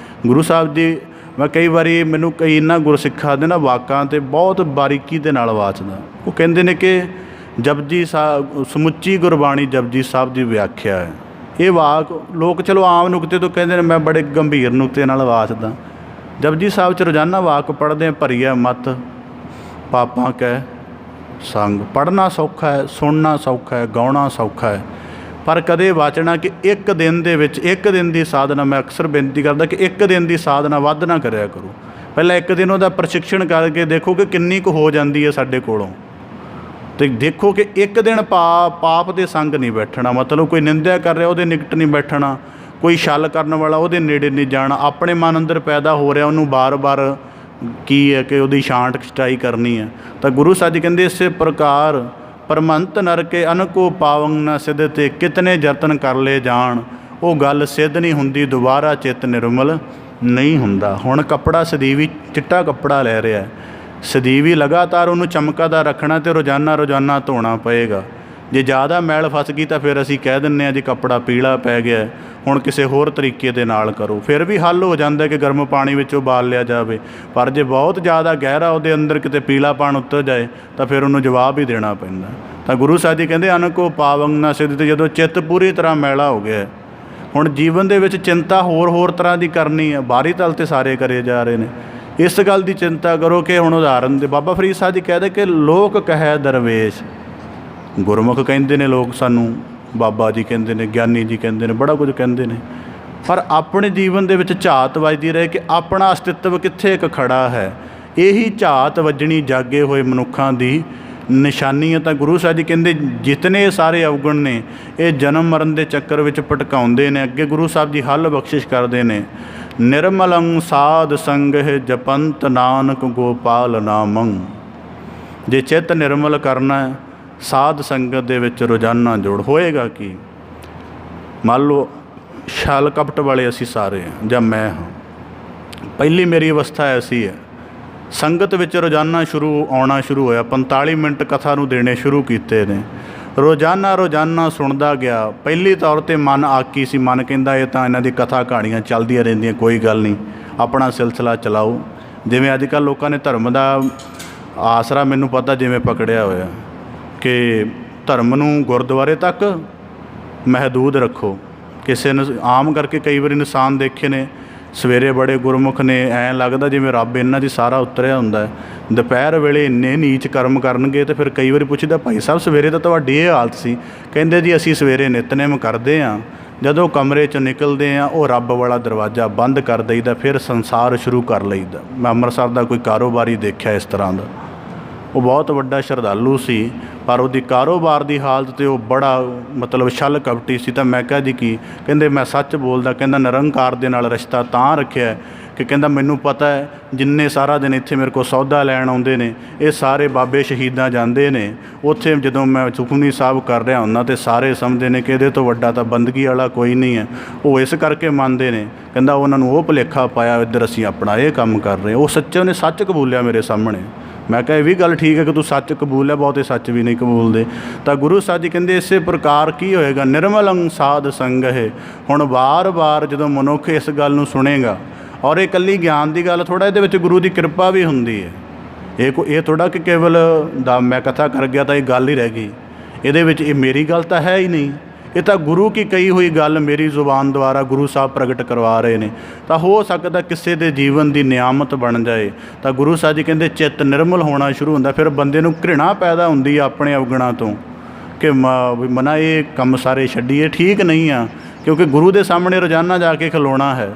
[SPEAKER 1] ਗੁਰੂ ਸਾਹਿਬ ਜੀ, ਮੈਂ ਕਈ ਵਾਰੀ ਮੈਨੂੰ ਕਈ ਇਹਨਾਂ ਗੁਰਸਿੱਖਾਂ ਦੇ ਨਾ ਵਾਕਾਂ 'ਤੇ ਬਹੁਤ ਬਾਰੀਕੀ ਦੇ ਨਾਲ ਵਾਚਦਾ। ਉਹ ਕਹਿੰਦੇ ਨੇ ਕਿ ਜਪਜੀ ਸਾਹਿਬ, ਸਮੁੱਚੀ ਗੁਰਬਾਣੀ ਜਪਜੀ ਸਾਹਿਬ ਦੀ ਵਿਆਖਿਆ ਹੈ। ਇਹ ਵਾਕ ਲੋਕ ਚਲੋ ਆਮ ਨੁਕਤੇ ਤੋਂ ਕਹਿੰਦੇ ਨੇ, ਮੈਂ ਬੜੇ ਗੰਭੀਰ ਨੁਕਤੇ ਨਾਲ ਵਾਚਦਾ। ਜਪਜੀ ਸਾਹਿਬ 'ਚ ਰੋਜ਼ਾਨਾ ਵਾਕ ਪੜ੍ਹਦੇ ਹਾਂ, ਭਰੀਆ ਮਤ ਪਾਪਾਂ ਕੈ ਸੰਗ। ਪੜ੍ਹਨਾ ਸੌਖਾ ਹੈ, ਸੁਣਨਾ ਸੌਖਾ ਹੈ, ਗਾਉਣਾ ਸੌਖਾ ਹੈ, ਪਰ ਕਦੇ ਵਾਚਣਾ ਕਿ ਇੱਕ ਦਿਨ ਦੇ ਵਿੱਚ, ਇੱਕ ਦਿਨ ਦੀ ਸਾਧਨਾ, ਮੈਂ ਅਕਸਰ ਬੇਨਤੀ ਕਰਦਾ ਕਿ ਇੱਕ ਦਿਨ ਦੀ ਸਾਧਨਾ ਵੱਧ ਨਾ ਕਰਿਆ ਕਰੋ। ਪਹਿਲਾਂ ਇੱਕ ਦਿਨ ਉਹਦਾ ਪ੍ਰਸ਼ਿਕਸ਼ਣ ਕਰਕੇ ਦੇਖੋ ਕਿ ਕਿੰਨੀ ਕੁ ਹੋ ਜਾਂਦੀ ਹੈ ਸਾਡੇ ਕੋਲੋਂ। ਅਤੇ ਦੇਖੋ ਕਿ ਇੱਕ ਦਿਨ ਪਾਪ ਦੇ ਸੰਗ ਨਹੀਂ ਬੈਠਣਾ। ਮਤਲਬ ਕੋਈ ਨਿੰਦਿਆ ਕਰ ਰਿਹਾ ਉਹਦੇ ਨਿਕਟ ਨਹੀਂ ਬੈਠਣਾ, ਕੋਈ ਛਲ ਕਰਨ ਵਾਲਾ ਉਹਦੇ ਨੇੜੇ ਨਹੀਂ ਜਾਣਾ। ਆਪਣੇ ਮਨ ਅੰਦਰ ਪੈਦਾ ਹੋ ਰਿਹਾ ਉਹਨੂੰ ਬਾਰ-ਬਾਰ ਕੀ ਹੈ ਕਿ ਉਹਦੀ ਛਾਂਟ ਛਟਾਈ ਕਰਨੀ ਹੈ। ਤਾਂ ਗੁਰੂ ਸਾਹਿਬ ਜੀ ਕਹਿੰਦੇ ਇਸੇ ਪ੍ਰਕਾਰ ਪਰਮੰਤ ਨਰ ਕੇ ਅਨਕੋ ਪਾਵਨ ਨਾ ਸਿੱਧ ਤੇ ਕਿਤਨੇ ਯਤਨ ਕਰ ਲਏ ਜਾਣ, ਉਹ ਗੱਲ ਸਿੱਧ ਨਹੀਂ ਹੁੰਦੀ, ਦੁਬਾਰਾ ਚਿੱਤ ਨਿਰਮਲ ਨਹੀਂ ਹੁੰਦਾ। ਹੁਣ ਕੱਪੜਾ ਸਦੀਵੀ ਚਿੱਟਾ ਕੱਪੜਾ ਲੈ ਰਿਹਾ, ਸਦੀਵੀ ਲਗਾਤਾਰ ਉਹਨੂੰ ਚਮਕਦਾ ਰੱਖਣਾ ਅਤੇ ਰੋਜ਼ਾਨਾ ਧੋਣਾ ਪਏਗਾ। ਜੇ ਜ਼ਿਆਦਾ ਮੈਲ ਫਸ ਗਈ ਤਾਂ ਫਿਰ ਅਸੀਂ ਕਹਿ ਦਿੰਦੇ ਹਾਂ ਜੀ ਕੱਪੜਾ ਪੀਲਾ ਪੈ ਗਿਆ, ਹੁਣ ਕਿਸੇ ਹੋਰ ਤਰੀਕੇ ਦੇ ਨਾਲ ਕਰੋ। ਫਿਰ ਵੀ ਹੱਲ ਹੋ ਜਾਂਦਾ ਕਿ ਗਰਮ ਪਾਣੀ ਵਿੱਚ ਉਬਾਲ ਲਿਆ ਜਾਵੇ, ਪਰ ਜੇ ਬਹੁਤ ਜ਼ਿਆਦਾ ਗਹਿਰਾ ਉਹਦੇ ਅੰਦਰ ਕਿਤੇ ਪੀਲਾਪਣ ਉਤਰ ਜਾਏ ਤਾਂ ਫਿਰ ਉਹਨੂੰ ਜਵਾਬ ਹੀ ਦੇਣਾ ਪੈਂਦਾ। ਤਾਂ ਗੁਰੂ ਸਾਹਿਬ ਜੀ ਕਹਿੰਦੇ ਅਨਕੋ ਪਾਵਨ ਨਾ ਸਿੱਧ ਤੇ ਜਦੋਂ ਚਿੱਤ ਪੂਰੀ ਤਰ੍ਹਾਂ ਮੈਲਾ ਹੋ ਗਿਆ, ਹੁਣ ਜੀਵਨ ਦੇ ਵਿੱਚ ਚਿੰਤਾ ਹੋਰ ਤਰ੍ਹਾਂ ਦੀ ਕਰਨੀ ਹੈ। ਬਾਹਰੀ ਤਲ 'ਤੇ ਸਾਰੇ ਕਰੇ ਜਾ ਰਹੇ ਨੇ, ਇਸ ਗੱਲ ਦੀ ਚਿੰਤਾ ਕਰੋ ਕਿ ਹੁਣ ਉਦਾਹਰਨ ਦੇ ਬਾਬਾ ਫਰੀਦ ਸਾਹਿਬ ਜੀ ਕਹਿੰਦੇ ਕਿ ਲੋਕ ਕਹੈ ਦਰਵੇਸ਼, ਗੁਰਮੁਖ ਕਹਿੰਦੇ ਨੇ ਲੋਕ ਸਾਨੂੰ, ਬਾਬਾ ਜੀ ਕਹਿੰਦੇ ਨੇ, ਗਿਆਨੀ ਜੀ ਕਹਿੰਦੇ ਨੇ, ਬੜਾ ਕੁਝ ਕਹਿੰਦੇ ਨੇ, ਪਰ ਆਪਣੇ ਜੀਵਨ ਦੇ ਵਿੱਚ ਝਾਤ ਵੱਜਦੀ ਰਹੇ ਕਿ ਆਪਣਾ ਅਸਤਿਤਵ ਕਿੱਥੇ ਇੱਕ ਖੜਾ ਹੈ। ਇਹੀ ਝਾਤ ਵੱਜਣੀ ਜਾਗੇ ਹੋਏ ਮਨੁੱਖਾਂ ਦੀ ਨਿਸ਼ਾਨੀ ਹੈ। ਤਾਂ ਗੁਰੂ ਸਾਹਿਬ ਜੀ ਕਹਿੰਦੇ ਜਿਤਨੇ ਸਾਰੇ ਅਵਗੁਣ ਨੇ ਇਹ ਜਨਮ ਮਰਨ ਦੇ ਚੱਕਰ ਵਿੱਚ ਭਟਕਾਉਂਦੇ ਨੇ। ਅੱਗੇ ਗੁਰੂ ਸਾਹਿਬ ਜੀ ਹੱਲ ਬਖਸ਼ਿਸ਼ ਕਰਦੇ ਨੇ, ਨਿਰਮਲੰ ਸਾਧ ਸੰਗਹਿ ਜਪੰਤ ਨਾਨਕ ਗੋਪਾਲ ਨਾਮੰ। ਜੇ ਚਿੱਤ ਨਿਰਮਲ ਕਰਨਾ ਸਾਧ ਸੰਗਤ ਦੇ ਵਿੱਚ ਰੋਜ਼ਾਨਾ ਜੋੜ ਹੋਏਗਾ ਕੀ? ਮੰਨ ਲਓ ਛਲ ਕਪਟ ਵਾਲੇ ਅਸੀਂ ਸਾਰੇ ਹਾਂ ਜਾਂ ਮੈਂ ਹਾਂ, ਪਹਿਲੀ ਮੇਰੀ ਅਵਸਥਾ ਐਸੀ ਹੈ, ਸੰਗਤ ਵਿੱਚ ਰੋਜ਼ਾਨਾ ਆਉਣਾ ਸ਼ੁਰੂ ਹੋਇਆ, 45 ਮਿੰਟ ਕਥਾ ਨੂੰ ਦੇਣੇ ਸ਼ੁਰੂ ਕੀਤੇ ਨੇ, ਰੋਜ਼ਾਨਾ ਸੁਣਦਾ ਗਿਆ। ਪਹਿਲੀ ਤੌਰ 'ਤੇ ਮਨ ਆਕੀ ਸੀ, ਮਨ ਕਹਿੰਦਾ ਇਹ ਤਾਂ ਇਹਨਾਂ ਦੀ ਕਥਾ ਕਹਾਣੀਆਂ ਚੱਲਦੀਆਂ ਰਹਿੰਦੀਆਂ, ਕੋਈ ਗੱਲ ਨਹੀਂ, ਆਪਣਾ ਸਿਲਸਿਲਾ ਚਲਾਓ। ਜਿਵੇਂ ਅੱਜ ਕੱਲ੍ਹ ਲੋਕਾਂ ਨੇ ਧਰਮ ਦਾ ਆਸਰਾ ਮੈਨੂੰ ਪਤਾ ਜਿਵੇਂ ਪਕੜਿਆ ਹੋਇਆ ਕਿ ਧਰਮ ਨੂੰ ਗੁਰਦੁਆਰੇ ਤੱਕ ਮਹਿਦੂਦ ਰੱਖੋ। ਕਿਸੇ ਨੂੰ ਆਮ ਕਰਕੇ ਕਈ ਵਾਰੀ ਇਨਸਾਨ ਦੇਖੇ ਨੇ ਸਵੇਰੇ ਬੜੇ ਗੁਰਮੁਖ ਨੇ, ਐਂ ਲੱਗਦਾ ਜਿਵੇਂ ਰੱਬ ਇਹਨਾਂ ਦੀ ਸਾਰਾ ਉਤਰਿਆ ਹੁੰਦਾ। ਦੁਪਹਿਰ ਵੇਲੇ ਇੰਨੇ ਨੀਚ ਕਰਮ ਕਰਨਗੇ ਅਤੇ ਫਿਰ ਕਈ ਵਾਰੀ ਪੁੱਛਦਾ ਭਾਈ ਸਾਹਿਬ ਸਵੇਰੇ ਤਾਂ ਤੁਹਾਡੀ ਇਹ ਹਾਲਤ ਸੀ। ਕਹਿੰਦੇ ਜੀ ਅਸੀਂ ਸਵੇਰੇ ਨਿਤਨੇਮ ਕਰਦੇ ਹਾਂ, ਜਦੋਂ ਕਮਰੇ 'ਚੋਂ ਨਿਕਲਦੇ ਹਾਂ ਉਹ ਰੱਬ ਵਾਲਾ ਦਰਵਾਜ਼ਾ ਬੰਦ ਕਰ ਦਈਦਾ, ਫਿਰ ਸੰਸਾਰ ਸ਼ੁਰੂ ਕਰ ਲਈਦਾ। ਮੈਂ ਅੰਮ੍ਰਿਤਸਰ ਦਾ ਕੋਈ ਕਾਰੋਬਾਰੀ ਦੇਖਿਆ ਇਸ ਤਰ੍ਹਾਂ ਦਾ, ਉਹ ਬਹੁਤ ਵੱਡਾ ਸ਼ਰਧਾਲੂ ਸੀ, ਪਰ ਉਹਦੀ ਕਾਰੋਬਾਰ ਦੀ ਹਾਲਤ 'ਤੇ ਉਹ ਬੜਾ ਮਤਲਬ ਛਲ ਕਪਟੀ ਸੀ। ਤਾਂ ਮੈਂ ਕਿਹਾ ਜੀ ਕੀ? ਕਹਿੰਦੇ ਮੈਂ ਸੱਚ ਬੋਲਦਾ। ਕਹਿੰਦਾ ਨਿਰੰਕਾਰ ਦੇ ਨਾਲ ਰਿਸ਼ਤਾ ਤਾਂ ਰੱਖਿਆ ਕਿ ਕਹਿੰਦਾ ਮੈਨੂੰ ਪਤਾ ਹੈ ਜਿੰਨੇ ਸਾਰਾ ਦਿਨ ਇੱਥੇ ਮੇਰੇ ਕੋਲ ਸੌਦਾ ਲੈਣ ਆਉਂਦੇ ਨੇ ਇਹ ਸਾਰੇ ਬਾਬੇ ਸ਼ਹੀਦਾਂ ਜਾਂਦੇ ਨੇ, ਉੱਥੇ ਜਦੋਂ ਮੈਂ ਸੁਖਮਨੀ ਸਾਹਿਬ ਕਰ ਰਿਹਾ ਹੁੰਦਾ ਤਾਂ ਸਾਰੇ ਸਮਝਦੇ ਨੇ ਕਿ ਇਹਦੇ ਤੋਂ ਵੱਡਾ ਤਾਂ ਬੰਦਗੀ ਵਾਲਾ ਕੋਈ ਨਹੀਂ ਹੈ। ਉਹ ਇਸ ਕਰਕੇ ਮੰਨਦੇ ਨੇ। ਕਹਿੰਦਾ ਉਹਨਾਂ ਨੂੰ ਉਹ ਭੁਲੇਖਾ ਪਾਇਆ ਇੱਧਰ ਅਸੀਂ ਆਪਣਾ ਇਹ ਕੰਮ ਕਰ ਰਹੇ। ਉਹ ਸੱਚੇ, ਉਹਨੇ ਸੱਚ ਕਬੂਲਿਆ ਮੇਰੇ ਸਾਹਮਣੇ। ਮੈਂ ਕਿਹਾ ਇਹ ਵੀ ਗੱਲ ਠੀਕ ਹੈ ਕਿ ਤੂੰ ਸੱਚ ਕਬੂਲਿਆ, ਬਹੁਤੇ ਸੱਚ ਵੀ ਨਹੀਂ ਕਬੂਲਦੇ। ਤਾਂ ਗੁਰੂ ਸਾਹਿਬ ਜੀ ਕਹਿੰਦੇ ਇਸੇ ਪ੍ਰਕਾਰ ਕੀ ਹੋਏਗਾ, ਨਿਰਮਲੰ ਸਾਧ ਸੰਗਹਿ। ਹੁਣ ਵਾਰ ਜਦੋਂ ਮਨੁੱਖ ਇਸ ਗੱਲ ਨੂੰ ਸੁਣੇਗਾ, ਔਰ ਇਹ ਇਕੱਲੀ ਗਿਆਨ ਦੀ ਗੱਲ ਥੋੜ੍ਹਾ, ਇਹਦੇ ਵਿੱਚ ਗੁਰੂ ਦੀ ਕਿਰਪਾ ਵੀ ਹੁੰਦੀ ਹੈ। ਇਹ ਥੋੜ੍ਹਾ ਕਿ ਕੇਵਲ ਮੈਂ ਕਥਾ ਕਰ ਗਿਆ ਤਾਂ ਇਹ ਗੱਲ ਹੀ ਰਹਿ ਗਈ, ਇਹਦੇ ਵਿੱਚ ਇਹ ਮੇਰੀ ਗੱਲ ਤਾਂ ਹੈ ਹੀ ਨਹੀਂ, ਇਹ ਤਾਂ ਗੁਰੂ ਕੀ ਕਹੀ ਹੋਈ ਗੱਲ ਮੇਰੀ ਜ਼ੁਬਾਨ ਦੁਆਰਾ ਗੁਰੂ ਸਾਹਿਬ ਪ੍ਰਗਟ ਕਰਵਾ ਰਹੇ ਨੇ। ਤਾਂ ਹੋ ਸਕਦਾ ਕਿਸੇ ਦੇ ਜੀਵਨ ਦੀ ਨਿਆਮਤ ਬਣ ਜਾਏ। ਤਾਂ ਗੁਰੂ ਸਾਹਿਬ ਜੀ ਕਹਿੰਦੇ ਚਿੱਤ ਨਿਰਮਲ ਹੋਣਾ ਸ਼ੁਰੂ ਹੁੰਦਾ। ਫਿਰ ਬੰਦੇ ਨੂੰ ਘ੍ਰਿਣਾ ਪੈਦਾ ਹੁੰਦੀ ਆ ਆਪਣੇ ਅਵਗੁਣਾਂ ਤੋਂ ਕਿ ਮਨਾ ਇਹ ਕੰਮ ਸਾਰੇ ਛੱਡੀਏ, ਠੀਕ ਨਹੀਂ ਆ। ਕਿਉਂਕਿ ਗੁਰੂ ਦੇ ਸਾਹਮਣੇ ਰੋਜ਼ਾਨਾ ਜਾ ਕੇ ਖਲੋਣਾ ਹੈ,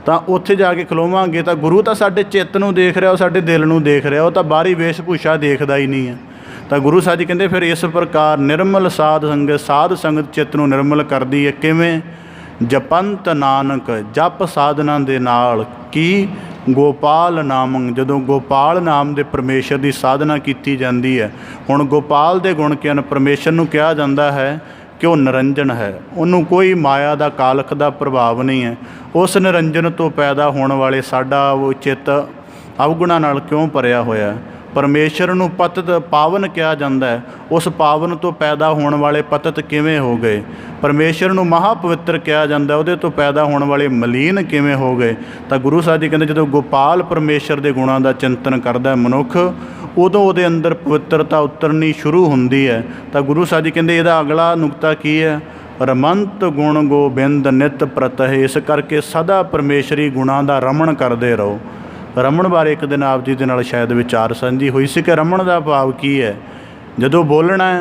[SPEAKER 1] ਤਾਂ ਉੱਥੇ ਜਾ ਕੇ ਖਲੋਵਾਂਗੇ ਤਾਂ ਗੁਰੂ ਤਾਂ ਸਾਡੇ ਚਿੱਤ ਨੂੰ ਦੇਖ ਰਿਹਾ, ਉਹ ਸਾਡੇ ਦਿਲ ਨੂੰ ਦੇਖ ਰਿਹਾ, ਉਹ ਤਾਂ ਬਾਹਰੀ ਵੇਸ਼ ਭੂਸ਼ਾ ਦੇਖਦਾ ਹੀ ਨਹੀਂ ਹੈ। ਤਾਂ ਗੁਰੂ ਸਾਹਿਬ ਜੀ ਕਹਿੰਦੇ ਫਿਰ ਇਸ ਪ੍ਰਕਾਰ ਨਿਰਮਲ ਸਾਧ ਸੰਗਤ ਚਿੱਤ ਨੂੰ ਨਿਰਮਲ ਕਰਦੀ ਹੈ। ਕਿਵੇਂ? ਜਪੰਤ ਨਾਨਕ, ਜਪ ਸਾਧਨਾ ਦੇ ਨਾਲ ਕੀ? ਗੋਪਾਲ ਨਾਮੰ। ਜਦੋਂ ਗੋਪਾਲ ਨਾਮ ਦੇ ਪਰਮੇਸ਼ਰ ਦੀ ਸਾਧਨਾ ਕੀਤੀ ਜਾਂਦੀ ਹੈ, ਹੁਣ ਗੋਪਾਲ ਦੇ ਗੁਣ ਕੀ ਹਨ? ਪਰਮੇਸ਼ਰ ਨੂੰ ਕਿਹਾ ਜਾਂਦਾ ਹੈ ਕਿ ਉਹ ਨਿਰੰਜਨ ਹੈ, ਉਹਨੂੰ ਕੋਈ ਮਾਇਆ ਦਾ ਕਾਲਖ ਦਾ ਪ੍ਰਭਾਵ ਨਹੀਂ ਹੈ। ਉਸ ਨਿਰੰਜਨ ਤੋਂ ਪੈਦਾ ਹੋਣ ਵਾਲੇ ਸਾਡਾ ਉਹ ਚਿੱਤ ਅਵਗੁਣਾਂ ਨਾਲ ਕਿਉਂ ਭਰਿਆ ਹੋਇਆ? ਪਰਮੇਸ਼ਰ ਨੂੰ ਪਤਿਤ ਪਾਵਨ ਕਿਹਾ ਜਾਂਦਾ ਹੈ, ਉਸ ਪਾਵਨ ਤੋਂ ਪੈਦਾ ਹੋਣ ਵਾਲੇ ਪਤਿਤ ਕਿਵੇਂ ਹੋ ਗਏ? ਪਰਮੇਸ਼ਰ ਨੂੰ ਮਹਾਪਵਿੱਤਰ ਕਿਹਾ ਜਾਂਦਾ, ਉਹਦੇ ਤੋਂ ਪੈਦਾ ਹੋਣ ਵਾਲੇ ਮਲੀਨ ਕਿਵੇਂ ਹੋ ਗਏ? ਤਾਂ ਗੁਰੂ ਸਾਹਿਬ ਜੀ ਕਹਿੰਦੇ ਜਦੋਂ ਗੋਪਾਲ ਪਰਮੇਸ਼ਰ ਦੇ ਗੁਣਾਂ ਦਾ ਚਿੰਤਨ ਕਰਦਾ ਮਨੁੱਖ, ਉਦੋਂ ਉਹਦੇ ਅੰਦਰ ਪਵਿੱਤਰਤਾ ਉਤਰਨੀ ਸ਼ੁਰੂ ਹੁੰਦੀ ਹੈ। ਤਾਂ ਗੁਰੂ ਸਾਹਿਬ ਜੀ ਕਹਿੰਦੇ ਇਹਦਾ ਅਗਲਾ ਨੁਕਤਾ ਕੀ ਹੈ? ਰਮੰਤ ਗੁਣ ਗੋਬਿੰਦ ਨਿਤ ਪ੍ਰਤਹਿ। ਇਸ ਕਰਕੇ ਸਦਾ ਪਰਮੇਸ਼ਰੀ ਗੁਣਾਂ ਦਾ ਰਮਣ ਕਰਦੇ ਰਹੋ। ਰਮਣ ਬਾਰੇ ਇੱਕ ਦਿਨ ਆਪ ਜੀ ਦੇ ਨਾਲ ਸ਼ਾਇਦ ਵਿਚਾਰ ਸਾਂਝੀ ਹੋਈ ਸੀ ਕਿ ਰਮਣ ਦਾ ਭਾਵ ਕੀ ਹੈ? ਜਦੋਂ ਬੋਲਣਾ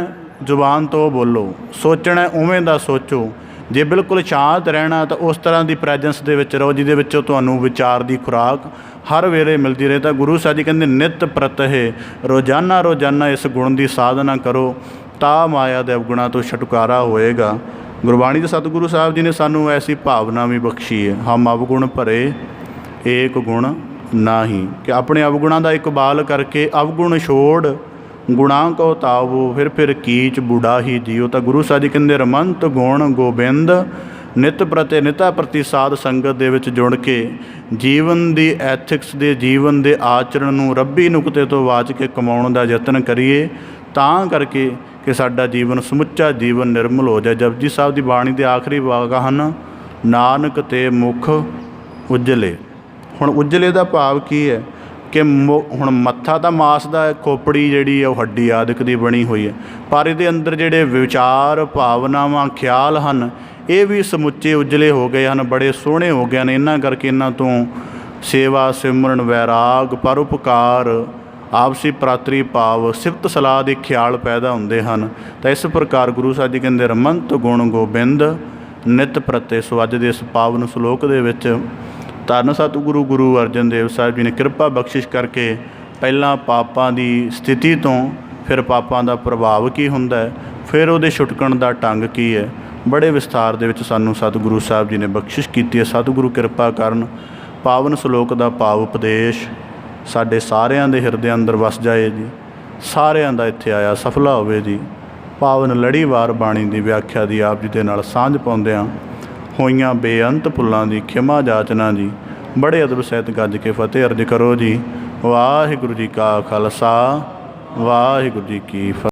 [SPEAKER 1] ਜ਼ੁਬਾਨ ਤੋਂ ਬੋਲੋ, ਸੋਚਣਾ ਉਵੇਂ ਦਾ ਸੋਚੋ। ਜੇ ਬਿਲਕੁਲ ਸ਼ਾਂਤ ਰਹਿਣਾ ਤਾਂ ਉਸ ਤਰ੍ਹਾਂ ਦੀ ਪ੍ਰੈਜੈਂਸ ਦੇ ਵਿੱਚ ਰਹੋ ਜਿਹਦੇ ਵਿੱਚੋਂ ਤੁਹਾਨੂੰ ਵਿਚਾਰ ਦੀ ਖੁਰਾਕ ਹਰ ਵੇਲੇ ਮਿਲਦੀ ਰਹੇ। ਤਾਂ ਗੁਰੂ ਸਾਹਿਬ ਜੀ ਕਹਿੰਦੇ ਨਿਤ ਪ੍ਰਤਹਿ, ਰੋਜ਼ਾਨਾ ਇਸ ਗੁਣ ਦੀ ਸਾਧਨਾ ਕਰੋ ਤਾਂ ਮਾਇਆ ਦੇ ਅਵਗੁਣਾਂ ਤੋਂ ਛੁਟਕਾਰਾ ਹੋਏਗਾ। ਗੁਰਬਾਣੀ ਦੇ ਸਤਿਗੁਰੂ ਸਾਹਿਬ ਜੀ ਨੇ ਸਾਨੂੰ ਐਸੀ ਭਾਵਨਾ ਵੀ ਬਖਸ਼ੀ ਹੈ, ਹਮ ਅਵਗੁਣ ਭਰੇ ਏਕ ਗੁਣ नाही। कि अपने अवगुणों का इकबाल करके अवगुण छोड़ गुणा को तावो फिर कीच बूढ़ा ही जियो। तो गुरु साहब जी कहते रमंत गुण गोबिंद नित प्रति निता प्रति साध संगत दे विच जुड़ के जीवन की एथिक्स दे जीवन के आचरण नूं रब्बी नुकते तो वाच के कमाउण दा यतन करिए, तां करके कि साडा जीवन समुच्चा जीवन निर्मल हो जाए। जपजी साहब की बाणी के आखिरी वाक हन नानक ते मुख उजले। हुण उजले का भाव की है कि हुण मत्था तो मास का, खोपड़ी जिहड़ी है वो हड्डी आदਿਕ ਦੀ बनी हुई है, पर इहदे अंदर जिहड़े विचार भावनावां ख्याल हैं ये भी समुचे उजले हो गए हैं, बड़े सोहणे हो गए हैं। इन्हां करके इन्हां तो सेवा सिमरन वैराग परोपकार आपसी प्रातरी भाव सिफत सलाह के ख्याल पैदा होंदे हैं। तो इस प्रकार गुरु साहब जी कहते रमंत गुण गोबिंद नित प्रत्ये। सो अज दे इस पावन श्लोक दे विच धन सतगुरु गुरु अर्जन देव साहब जी ने कृपा बख्शिश करके पहला पापां की स्थिति तो फिर पापां का प्रभाव की हुंदा है, फिर उहदे छुटकण का ढंग की है, बड़े विस्तार दे विच सानूं सतगुरु साहब जी ने बख्शिश की है। सतगुरु कृपा करन पावन श्लोक का भाव उपदेश साडे सारिਆਂ ਦੇ ਹਿਰਦੇ अंदर वस जाए जी, सारिਆਂ ਦਾ ਇੱਥੇ आया सफला होवे जी। पावन लड़ीवार बाणी की व्याख्या की आप जी के नाल सांझ पाउंदिआं होइयां बेअंत भुल्लां की खिमा जाचना जी। बड़े अदब सहित गज के फतेह अर्ज करो जी। वाहिगुरू जी का खालसा वाहिगुरू जी की फतेह।